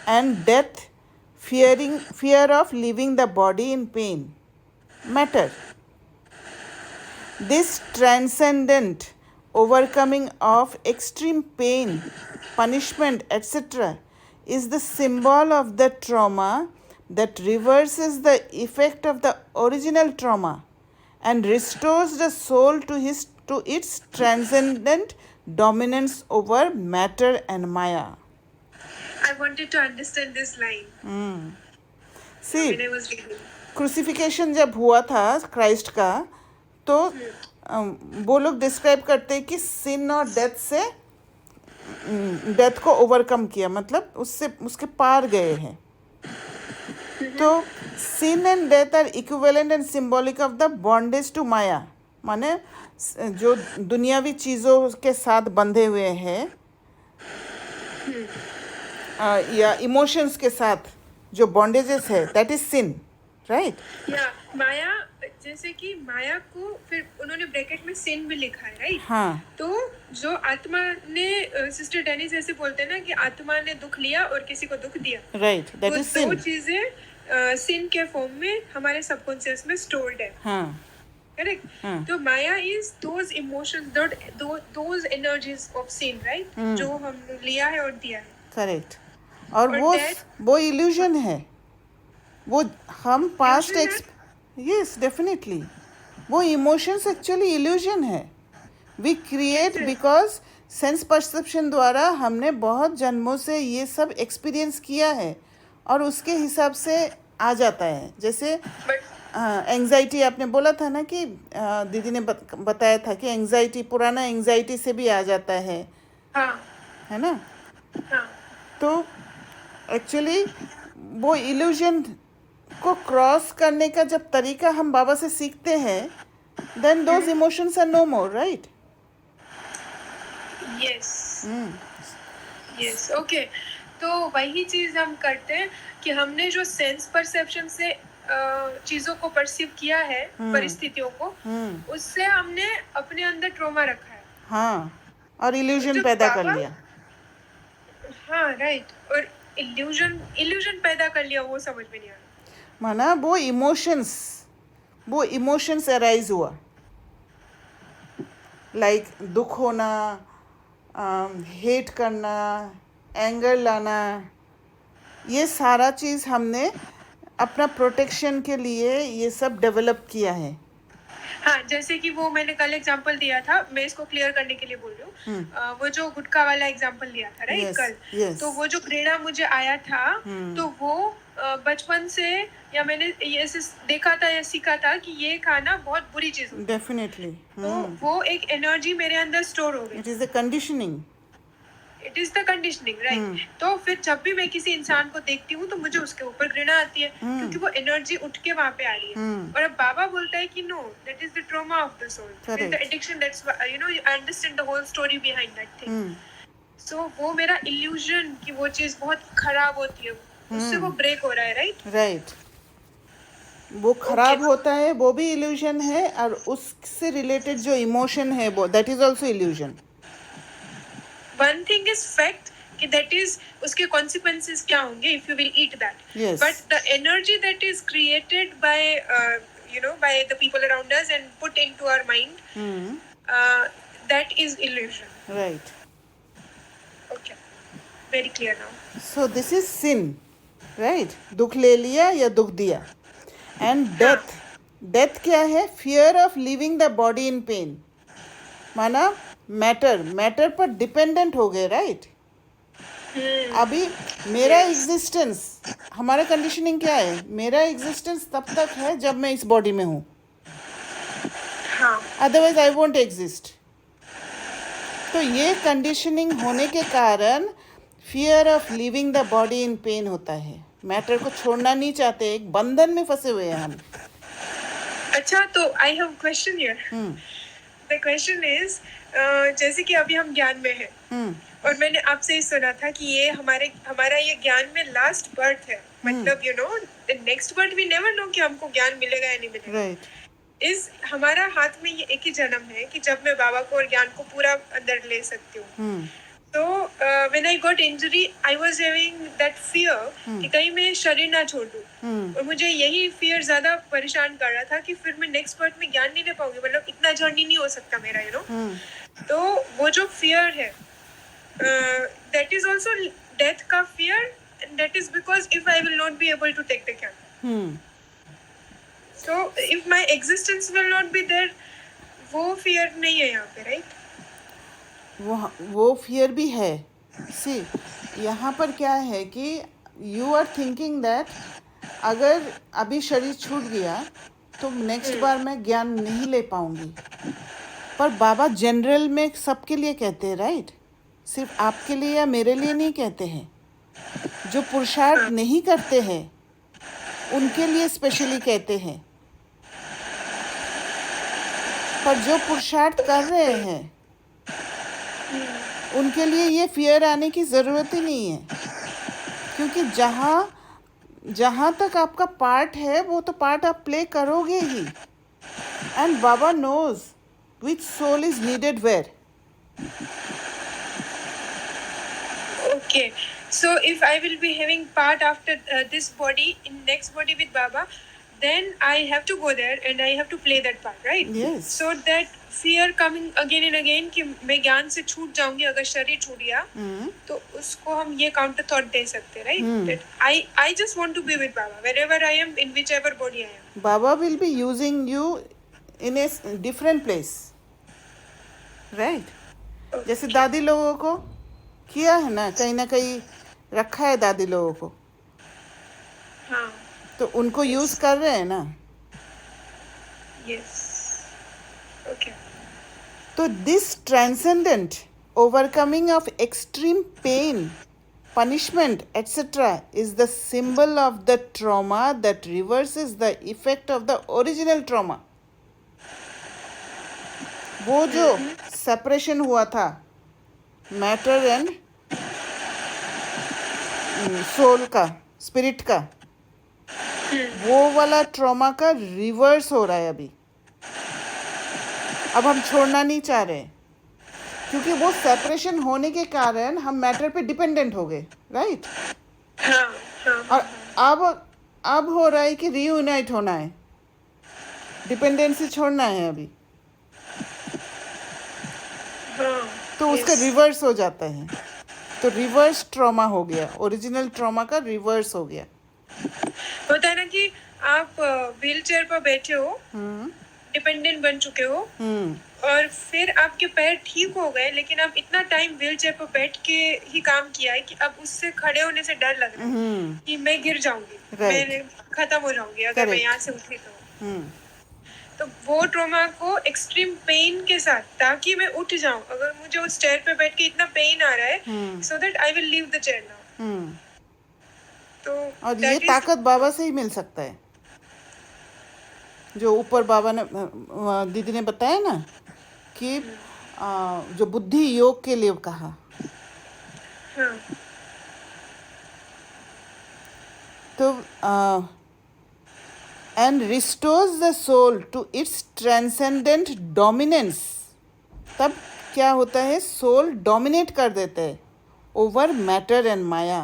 and death, fear of leaving the body in pain. Matter. This transcendent overcoming of extreme pain, punishment, etc. is the symbol of the trauma that reverses the effect of the original trauma and restores the soul to its transcendent dominance over matter and Maya. I wanted to understand this line. See, when I was reading. Crucifixion जब हुआ था Christ का, तो वो लोग describe करते हैं कि सिन और डेथ से डेथ को ओवरकम किया, मतलब उससे उसके पार गए हैं. तो sin and death are equivalent and symbolic of the bondage to maya, माने जो दुनियावी चीज़ों के साथ बंधे हुए हैं या इमोशंस के साथ जो बॉन्डेजेस है, दैट इज सिन, राइट. या माया, जैसे कि माया को फिर उन्होंने ब्रैकेट में सिन भी लिखा है, राइट. हाँ, तो जो आत्मा ने, सिस्टर डेनिस ऐसे बोलते हैं ना कि आत्मा ने दुख लिया और किसी को दुख दिया, राइट, दैट वो इज दो सिन. चीजें सिन के फॉर्म में हमारे सबकॉन्शियस में स्टोर्ड है, हाँ, करेक्ट. हाँ. तो maya is those emotions, those energies of sin, right, जो हम लिया है और दिया है. करेक्ट. और और वो that- वो इल्यूजन है, वो हम पास्ट Illusion यस डेफिनेटली, वो इमोशंस एक्चुअली इल्यूजन है. We create because sense perception द्वारा हमने बहुत जन्मों से ये सब एक्सपीरियंस किया है और उसके हिसाब से आ जाता है. जैसे but एंग्जाइटी आपने बोला था ना कि दीदी ने बताया था कि एंग्जाइटी, पुराना एंग्जाइटी से भी आ जाता है हाँ, है ना. हाँ, तो एक्चुअली वो इल्यूजन को क्रॉस करने का जब तरीका हम बाबा से सीखते हैं, then those emotions are no more, right. Yes, yes, okay. तो वही चीज हम करते हैं कि हमने जो सेंस परसेप्शन से चीजों को परसीव किया है, परिस्थितियों को, उससे हमने अपने अंदर ट्रॉमा रखा है. हाँ, और इल्यूजन जो पैदा कर बाबा- लिया. हाँ, राइट. और इल्यूजन पैदा कर लिया, वो समझ में नहीं आ रहा. माना वो इमोशंस अराइज हुआ, लाइक दुख होना, हेट करना, एंगर लाना, ये सारा चीज़ हमने अपना प्रोटेक्शन के लिए ये सब डेवलप किया है. हाँ, जैसे कि वो मैंने कल एग्जांपल दिया था, मैं इसको क्लियर करने के लिए बोल रही हूँ. वो जो गुटखा वाला एग्जांपल दिया था, राइट, Yes, कल. yes. तो वो जो घृणा मुझे आया था, तो वो बचपन से, या मैंने ये ऐसे देखा था या सीखा था कि ये खाना बहुत बुरी चीज होती है. डेफिनेटली, तो वो एक एनर्जी मेरे अंदर स्टोर हो गई. It is a conditioning. It is the conditioning, right. तो फिर जब भी मैं किसी इंसान को देखती हूँ तो मुझे उसके ऊपर घृणा आती है, क्योंकि वो एनर्जी उठ के वहां पे आ रही है. और अब बाबा बोलता है कि no, that is the trauma of the soul, the addiction, that's you know, I understand the whole story behind that thing. So वो मेरा इल्यूजन कि वो चीज बहुत खराब होती है, उससे वो ब्रेक हो रहा है, राइट. राइट. वो खराब होता है, वो भी इल्यूजन है, और उससे रिलेटेड जो इमोशन है वो, that is also illusion. One thing is fact कि दैट इज, उसके कॉन्सिक्वेंसेस क्या होंगे if you will eat that. Yes. But the energy that is created by you know, by the people around us and put into our mind, that is illusion. Right. Okay, very clear now. So this is sin, right? दुख ले लिया या दुख दिया. And death, death क्या है? Fear of leaving the body in pain. माना matter पर डिपेंडेंट हो गए, राइट. अभी मेरा एग्जिस्टेंस, हमारा कंडीशनिंग क्या है? मेरा एग्जिस्टेंस तब तक है जब मैं इस बॉडी में हूँ, हाँ, अदरवाइज आई वोंट एग्जिस्ट. तो ये कंडीशनिंग होने के कारण fear of living the body in pen होता है. मैटर को छोड़ना नहीं चाहते, एक बंधन में फंसे हुए हैं हम. अच्छा, तो I have question here. The question is, जैसे कि अभी हम ज्ञान में हैं, और मैंने आपसे ही सुना था कि ये हमारा ये ज्ञान में लास्ट बर्थ है. मतलब you know, the next birth we never know कि हमको ज्ञान मिलेगा या नहीं मिलेगा. राइट. इस हमारा हाथ में ये एक ही जन्म है कि जब मैं बाबा को और ज्ञान को पूरा अंदर ले सकती हूँ. तो when I got injury, I was having that fear कि कहीं मैं शरीर ना छोड़ दूँ. और मुझे यही फियर ज्यादा परेशान कर रहा था कि फिर मैं नेक्स्ट बर्थ में ज्ञान नहीं ले पाऊंगी, मतलब इतना जर्नी नहीं हो सकता मेरा, यू नो. तो वो जो फियर है, दैट इज ऑल्सो डेथ का fear, and that is because if I will not be able to take the ज्ञान. So if my existence will not be there, वो फियर नहीं है यहाँ पे, राइट. वो फियर भी है. सी, यहाँ पर क्या है कि यू आर थिंकिंग दैट अगर अभी शरीर छूट गया तो नेक्स्ट बार मैं ज्ञान नहीं ले पाऊंगी। पर बाबा जनरल में सबके लिए कहते हैं, राइट? सिर्फ आपके लिए या मेरे लिए नहीं कहते हैं। जो पुरुषार्थ नहीं करते हैं उनके लिए स्पेशली कहते हैं। पर जो पुरुषार्थ कर रहे हैं उनके लिए ये फियर आने की ज़रूरत ही नहीं है, क्योंकि जहाँ तक आपका पार्ट है वो तो पार्ट आप प्ले करोगे ही। And Baba knows which soul is needed where. Okay, so if I will be having part after this body in next body with Baba, then I have to go there and I have to play that part, right? Yes. So that fear coming again and again कि मैं ज्ञान से छूट जाऊंगी अगर शरीर छूट गया, तो उसको हम ये काउंटर थॉट दे सकते हैं, right? That I just want to be with Baba wherever I am, in whichever body I am. Baba will be using you in a different place, right? जैसे दादी लोगों को किया है ना कहीं रखा है दादी लोगों को, हाँ, तो उनको यूज कर रहे हैं ना। yes, okay. तो this transcendent overcoming of extreme pain, punishment, etc. is the symbol of the trauma that reverses the effect of the original trauma. वो जो सेपरेशन हुआ था मैटर एंड सोल का, स्पिरिट का, वो वाला ट्रॉमा का रिवर्स हो रहा है अभी। अब हम छोड़ना नहीं चाह रहे, क्योंकि वो सेपरेशन होने के कारण हम मैटर पे डिपेंडेंट हो गए, राइट? हाँ, हाँ, और अब हो रहा है कि रीयूनाइट होना है, डिपेंडेंसी छोड़ना है अभी। हाँ, तो उसका रिवर्स हो जाता है, तो रिवर्स ट्रॉमा हो गया, ओरिजिनल ट्रॉमा का रिवर्स हो गया। होता है ना कि आप व्हील चेयर पर बैठे हो, डिपेंडेंट बन चुके हो, और फिर आपके पैर ठीक हो गए, लेकिन आप इतना टाइम व्हील चेयर पर बैठ के ही काम किया है कि अब उससे खड़े होने से डर लग रहा है कि मैं गिर जाऊंगी, मैं खत्म हो जाऊंगी अगर मैं यहाँ से उठी तो वो ट्रॉमा को एक्सट्रीम पेन के साथ, ताकि मैं उठ जाऊं, अगर मुझे उस चेयर पे बैठ के इतना पेन आ रहा है, so that I will leave the chair now. तो और ये ताकत बाबा से ही मिल सकता है, जो ऊपर बाबा ने, दीदी ने बताया ना कि जो बुद्धि योग के लिए कहा। हाँ, तो and restores the soul to its transcendent dominance। तब क्या होता है, सोल डोमिनेट कर देते हैं ओवर मैटर एंड माया।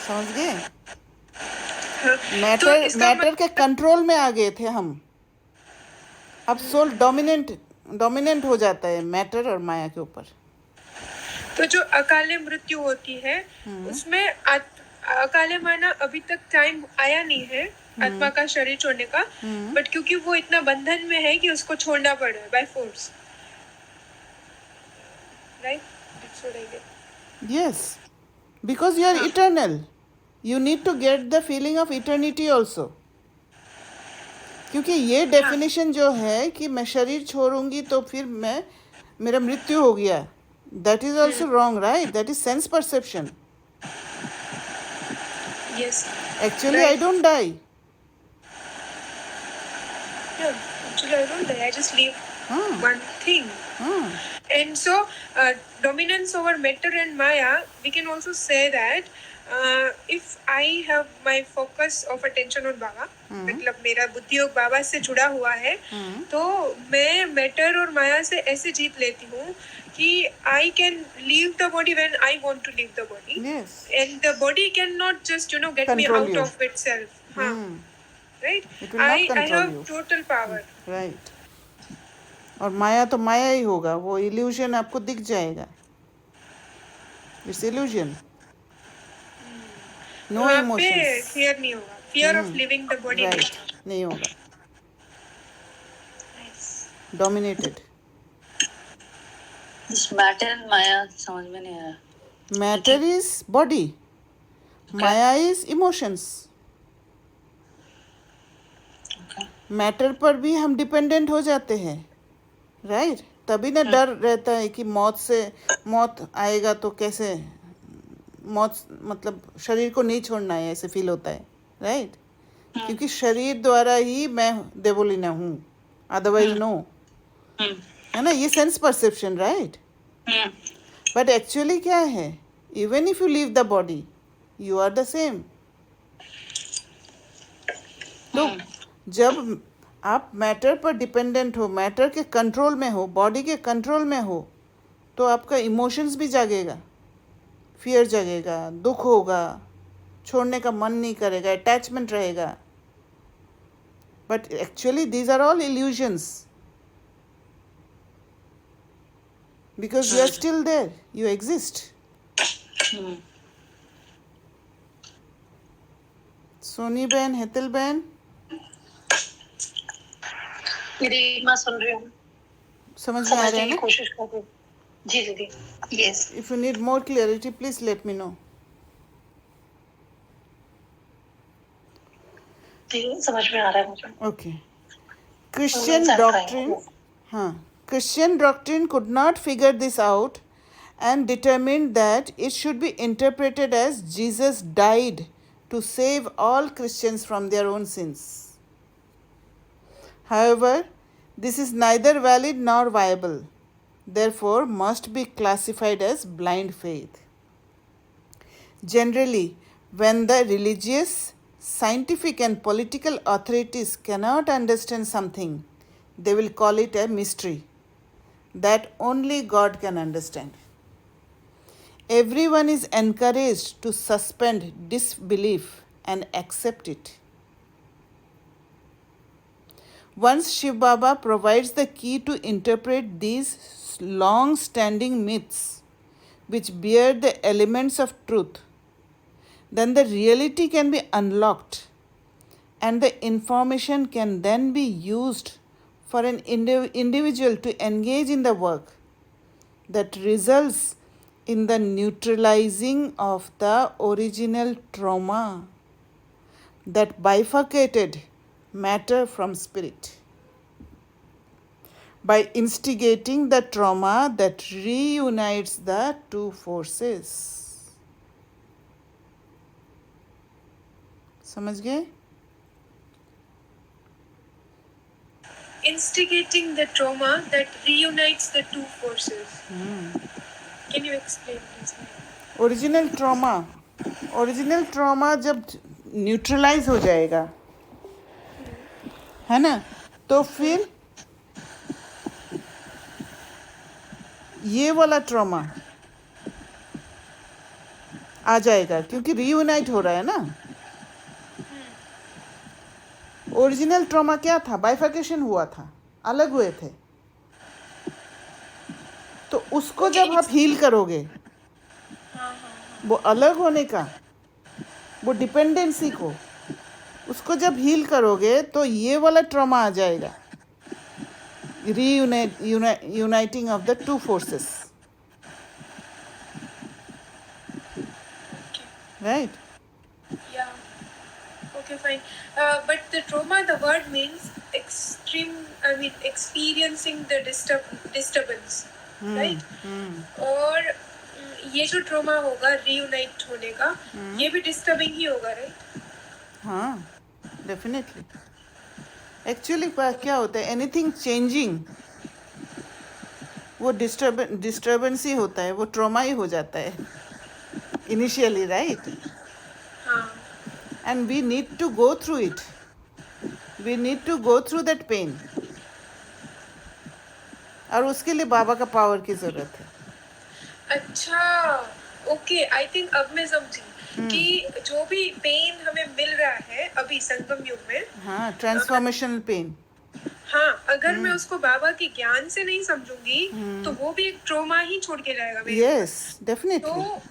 समझ गए? मैटर के कंट्रोल में आ गए थे हम, अब सोल डोमिनेंट हो जाता है मैटर और माया के ऊपर। तो जो अकाले मृत्यु होती है उसमें अकाले माना अभी तक टाइम आया नहीं है आत्मा का शरीर छोड़ने का, बट क्योंकि वो इतना बंधन में है कि उसको छोड़ना पड़ रहा है by force, right? That's what I get. Yes, because you are eternal, you need to get the feeling of eternity also. क्योंकि ये डेफिनेशन जो है कि मैं शरीर छोड़ूंगी तो फिर मेरा मृत्यु हो गया, that is also wrong, right? That is sense perception. Yes. Actually, I don't die. Yeah, actually I don't die. I just leave one thing. And so, dominance over matter and Maya, we can also say that if I have my focus of attention on Baba, मतलब मेरा बुद्धि योग बाबा से जुड़ा हुआ है, तो मैं मैटर और माया से ऐसे जीत लेती हूँ कि I can leave the body when I want to leave the body. Yes. And the body cannot just get me Control out you. of itself. Right? It will not I control have you. total power. Right. और माया तो माया ही होगा, वो illusion आपको दिख जाएगा। It's illusion. No वहाँ पे emotions. fear नहीं होगा, fear of leaving the body. Right. नहीं होगा, Nice. dominated. This matter and Maya समझ में नहीं आ रहा। Matter is body, Maya is emotions. Matter पर भी हम डिपेंडेंट हो जाते हैं, राइट? तभी ना डर रहता है कि मौत आएगा तो कैसे, मौत मतलब शरीर को नहीं छोड़ना है, ऐसे फील होता है, राइट? क्योंकि शरीर द्वारा ही मैं देवोलीना हूँ, अदरवाइज नो, है ना? ये sense perception, right? But actually क्या है, even if you leave the body you are the same. तो जब आप मैटर पर डिपेंडेंट हो, मैटर के कंट्रोल में हो, बॉडी के कंट्रोल में हो, तो आपका इमोशंस भी जागेगा, फियर जगेगा, दुख होगा, छोड़ने का मन नहीं करेगा, अटैचमेंट रहेगा. But actually these are all illusions, because you are still there, you exist. Soni बहन, हेतल बहन, मेरी मैं सुन रही हूँ, समझ में आ रहा समझने है की ना? कोशिश कर रही हूँ. जी दीदी. Yes. If you need more clarity, please let me know. समझ में आ रहा है मुझे. Okay. Christian I'm doctrine, trying. Christian doctrine could not figure this out and determined that it should be interpreted as Jesus died to save all Christians from their own sins. However, this is neither valid nor viable, therefore must be classified as blind faith. Generally, when the religious, scientific and political authorities cannot understand something, they will call it a mystery that only God can understand. Everyone is encouraged to suspend disbelief and accept it. Once Shiv Baba provides the key to interpret these long-standing myths which bear the elements of truth, then the reality can be unlocked and the information can then be used for an individual to engage in the work that results in the neutralizing of the original trauma that bifurcated matter from spirit, by instigating the trauma that reunites the two forces. समझ गए? Instigating the trauma that reunites the two forces. Can you explain please? Original trauma जब neutralise हो जाएगा, है ना, तो फिर ये वाला ट्रॉमा आ जाएगा, क्योंकि रीयूनाइट हो रहा है ना. ओरिजिनल ट्रॉमा क्या था? बाइफर्केशन हुआ था, अलग हुए थे. तो उसको जब आप हील करोगे, वो अलग होने का, वो डिपेंडेंसी को, उसको जब हील करोगे तो ये वाला ट्रॉमा आ जाएगा, uniting of the two forces, right? Yeah. Okay, fine. But the trauma, the word means extreme. I mean, experiencing the disturbance, right? और ये जो trauma होगा reunite होने का, ये भी disturbing ही होगा, right? हाँ, डेफिनेटली. एक्चुअली क्या होता है, एनीथिंग चेंजिंग वो डिस्टर्बेंस ही होता है, वो ट्रॉमा ही हो जाता है इनिशियली, राइट? हाँ. And we need to go through it. We need to go through that pain. और उसके लिए बाबा का पावर की जरूरत है. अच्छा, ओके, आई थिंक अब मैं समझी कि जो भी पेन हमें मिल रहा है अभी संगम युग में, हाँ, ट्रांसफॉर्मेशनल पेन. हाँ, अगर मैं उसको बाबा के ज्ञान से नहीं समझूंगी तो वो भी एक ट्रोमा ही छोड़ के जाएगा मेरे. Yes, definitely. तो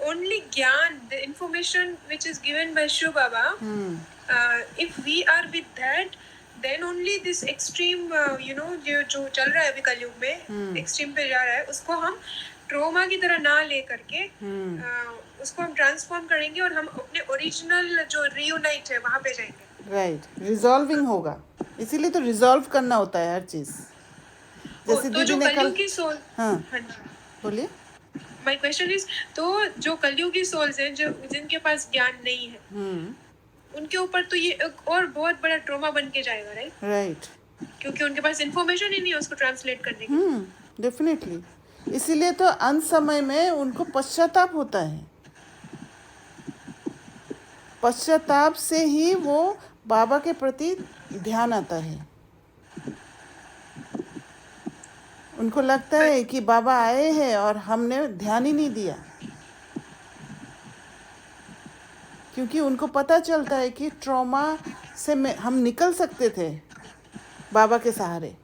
only gyan, the information which is given by Shiv Baba, if we are with that, then only this extreme, जो चल रहा है अभी कलयुग में, extreme पे जा रहा है, उसको हम ट्रोमा की तरह ना ले करके उसको हम ट्रांसफॉर्म करेंगे और हम अपने ओरिजिनल जो रियूनाइट है वहां पे जाएंगे। राइट, रिजॉल्विंग होगा, इसीलिए तो रिजॉल्व करना होता है हर चीज़। जैसे तो दीदी जो ने कल, कलयुगी सोल, हाँ हाँ जी, बोलिए। माय क्वेश्चन इज, तो जो कलयुगी सोल्स हैं, जो जिनके पास ज्ञान नहीं है, उनके ऊपर तो ये एक और बहुत बड़ा ट्रोमा बन के जाएगा, राइट? राइट, क्योंकि उनके पास इंफॉर्मेशन ही नहीं है उसको ट्रांसलेट करने की। डेफिनेटली, इसीलिए तो अंत समय में उनको पश्चाताप होता है। पश्चाताप से ही वो बाबा के प्रति ध्यान आता है। उनको लगता है कि बाबा आए हैं और हमने ध्यान ही नहीं दिया, क्योंकि उनको पता चलता है कि ट्रॉमा से हम निकल सकते थे बाबा के सहारे।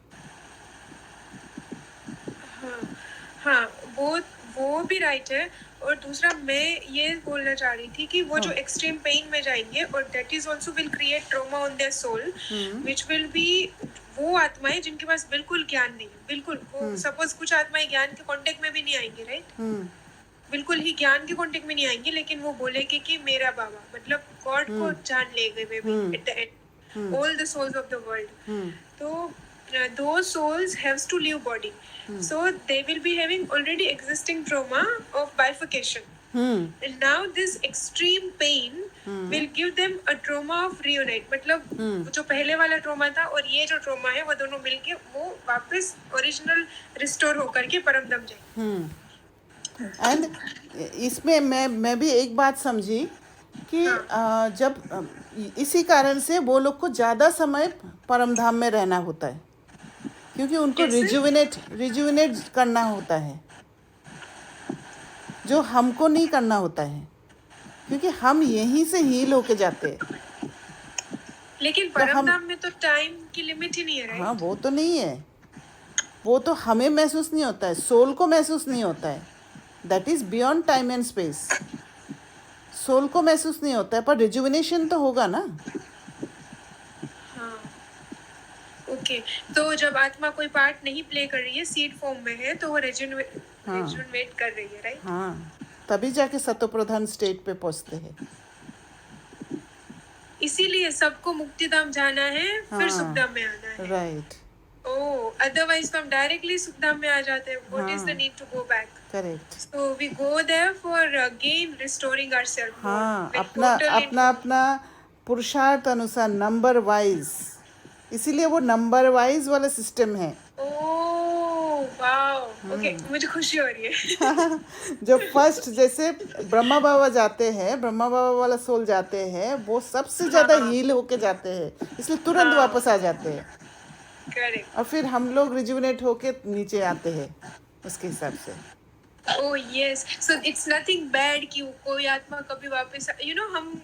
हाँ, वो भी राइट है। और दूसरा मैं ये बोलना चाह रही थी कि वो जो एक्सट्रीम पेन में जाएंगे और that is also will create trauma on their soul, which will be वो आत्माएं जिनके पास बिल्कुल ज्ञान नहीं है, बिल्कुल। वो सपोज कुछ आत्माएं ज्ञान के कांटेक्ट में भी नहीं आएंगी, राइट? बिल्कुल ही ज्ञान के कांटेक्ट में नहीं आएंगी, लेकिन वो बोलेंगे कि मेरा बाबा, मतलब गॉड को जान ले गए may be at the end, all the souls of the world. तो those souls has to leave body, so they will be having already existing trauma of bifurcation, and now this extreme pain will give them a trauma of reunite, मतलब जो पहले वाला trauma था और ये जो trauma है वो दोनों मिलके वो वापस ओरिजिनल रिस्टोर होकर के परमधाम जाएंगे। एंड इसमें मैं भी एक बात समझी कि जब इसी कारण से वो लोग को ज़्यादा समय परमधाम में रहना होता है, क्योंकि उनको रिजुविनेट करना होता है, जो हमको नहीं करना होता है, क्योंकि हम यहीं से हील होके जाते हैं। लेकिन परमधाम में तो टाइम की लिमिट ही नहीं है, राइट? हाँ, वो तो नहीं है, वो तो हमें महसूस नहीं होता है, सोल को महसूस नहीं होता है, that is beyond time and space. Soul को महसूस नहीं होता है, पर रिजुविनेशन तो होगा ना। ओके, तो जब आत्मा कोई पार्ट नहीं प्ले कर रही है, सीड फॉर्म में है, तो वो रिजुविनेट कर रही है, राइट? हाँ, तभी जाके सतोप्रधान स्टेट पे पहुंचते हैं। इसीलिए सबको मुक्तिधाम जाना है, फिर सुखधाम में आना है, राइट? ओह, अदरवाइज तो हम डायरेक्टली सुखधाम में आ जाते हैं। What is the need to go back? Correct. So we go there for again restoring ourself. हाँ, अपना पुरुषार्थ अनुसार, नंबर वाइज, इसीलिए वो नंबर वाइज वाला सिस्टम है। ओह वाओ, ओके, मुझे खुशी हो रही है। जो फर्स्ट जैसे ब्रह्मा बाबा जाते हैं, ब्रह्मा बाबा वाला सोल जाते हैं, वो सबसे ज़्यादा हील होके जाते हैं, इसलिए तुरंत वापस आ जाते हैं। करेक्ट। और फिर हम लोग रिजुविनेट होके नीचे आते हैं उसके हिसाब से। Oh yes, so it's nothing bad कि कोई आत्मा कभी वापस,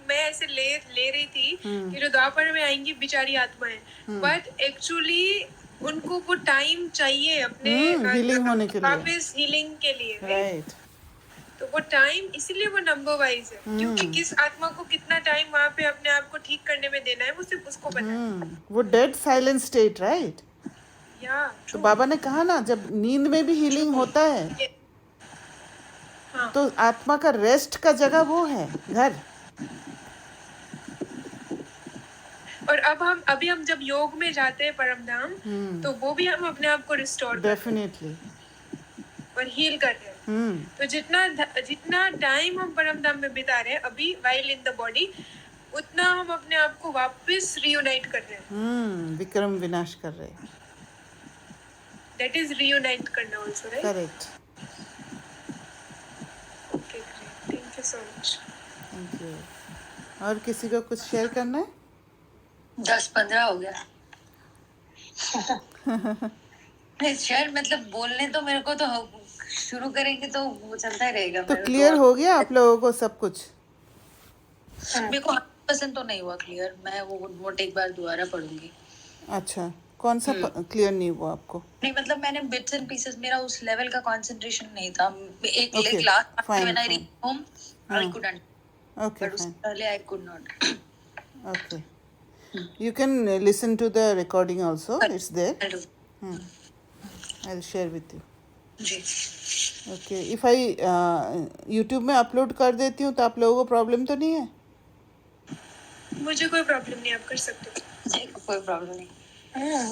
मैं ऐसे ले रही थी कि जो द्वापर में आएंगी बेचारी आत्माएं, बट एक्चुअली उनको वो टाइम चाहिए अपने हीलिंग होने के लिए, वापस हीलिंग के लिए, राइट? तो वो टाइम इसीलिए वो नंबर वाइज है, क्योंकि किस आत्मा को कितना टाइम वहाँ पे अपने आप को ठीक करने में देना है वो सिर्फ उसको पता है। वो डेड साइलेंट स्टेट, राइट? या तो बाबा ने कहा ना, जब नींद में भी हीलिंग होता है, तो आत्मा का रेस्ट का जगह वो है घर। और अभी हम जब योग में जाते हैं परमधाम, तो वो भी हम अपने आप को रिस्टोर डेफिनेटली और हील कर रहे हैं। तो जितना टाइम हम परमधाम में बिता रहे हैं अभी वाइल इन द बॉडी, उतना हम अपने आप को वापस रियूनाइट कर रहे हैं। विक्रम विनाश कर रहे हैं। दैट इज रियूनाइट करना also, right? Correct. Okay, great, thank you so much. Thank you. और किसी को कुछ शेयर करना है? 10-15 हो गया। शेयर मतलब बोलने तो मेरे को तो शुरू करेंगे तो वो चलता ही रहेगा। तो क्लियर हो गया आप लोगों को सब कुछ? मेरे को 100% तो नहीं हुआ क्लियर, मैं वो एक बार दोबारा पढ़ूंगी। अच्छा, कौन सा क्लियर नहीं हुआ आपको? नहीं मतलब मैंने बिट्स एंड पीसेस, मेरा उस लेवल का कंसंट्रेशन नहीं था। एक Okay, last fine, when I fine. Reach home I couldn't, Okay, but उससे fine. पहले I could not. Okay. You can listen to the recording also. It's there. I'll share with you. जी okay, if I YouTube में upload कर देती हूँ तो आप लोगों को प्रॉब्लम तो नहीं है? मुझे कोई प्रॉब्लम नहीं, आप कर सकते हो। जी कोई प्रॉब्लम नहीं,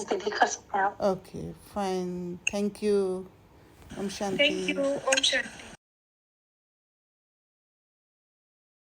दीदी कर सकते हैं आप। Okay fine, thank you. ओम शांति। Thank you. ओम शांति।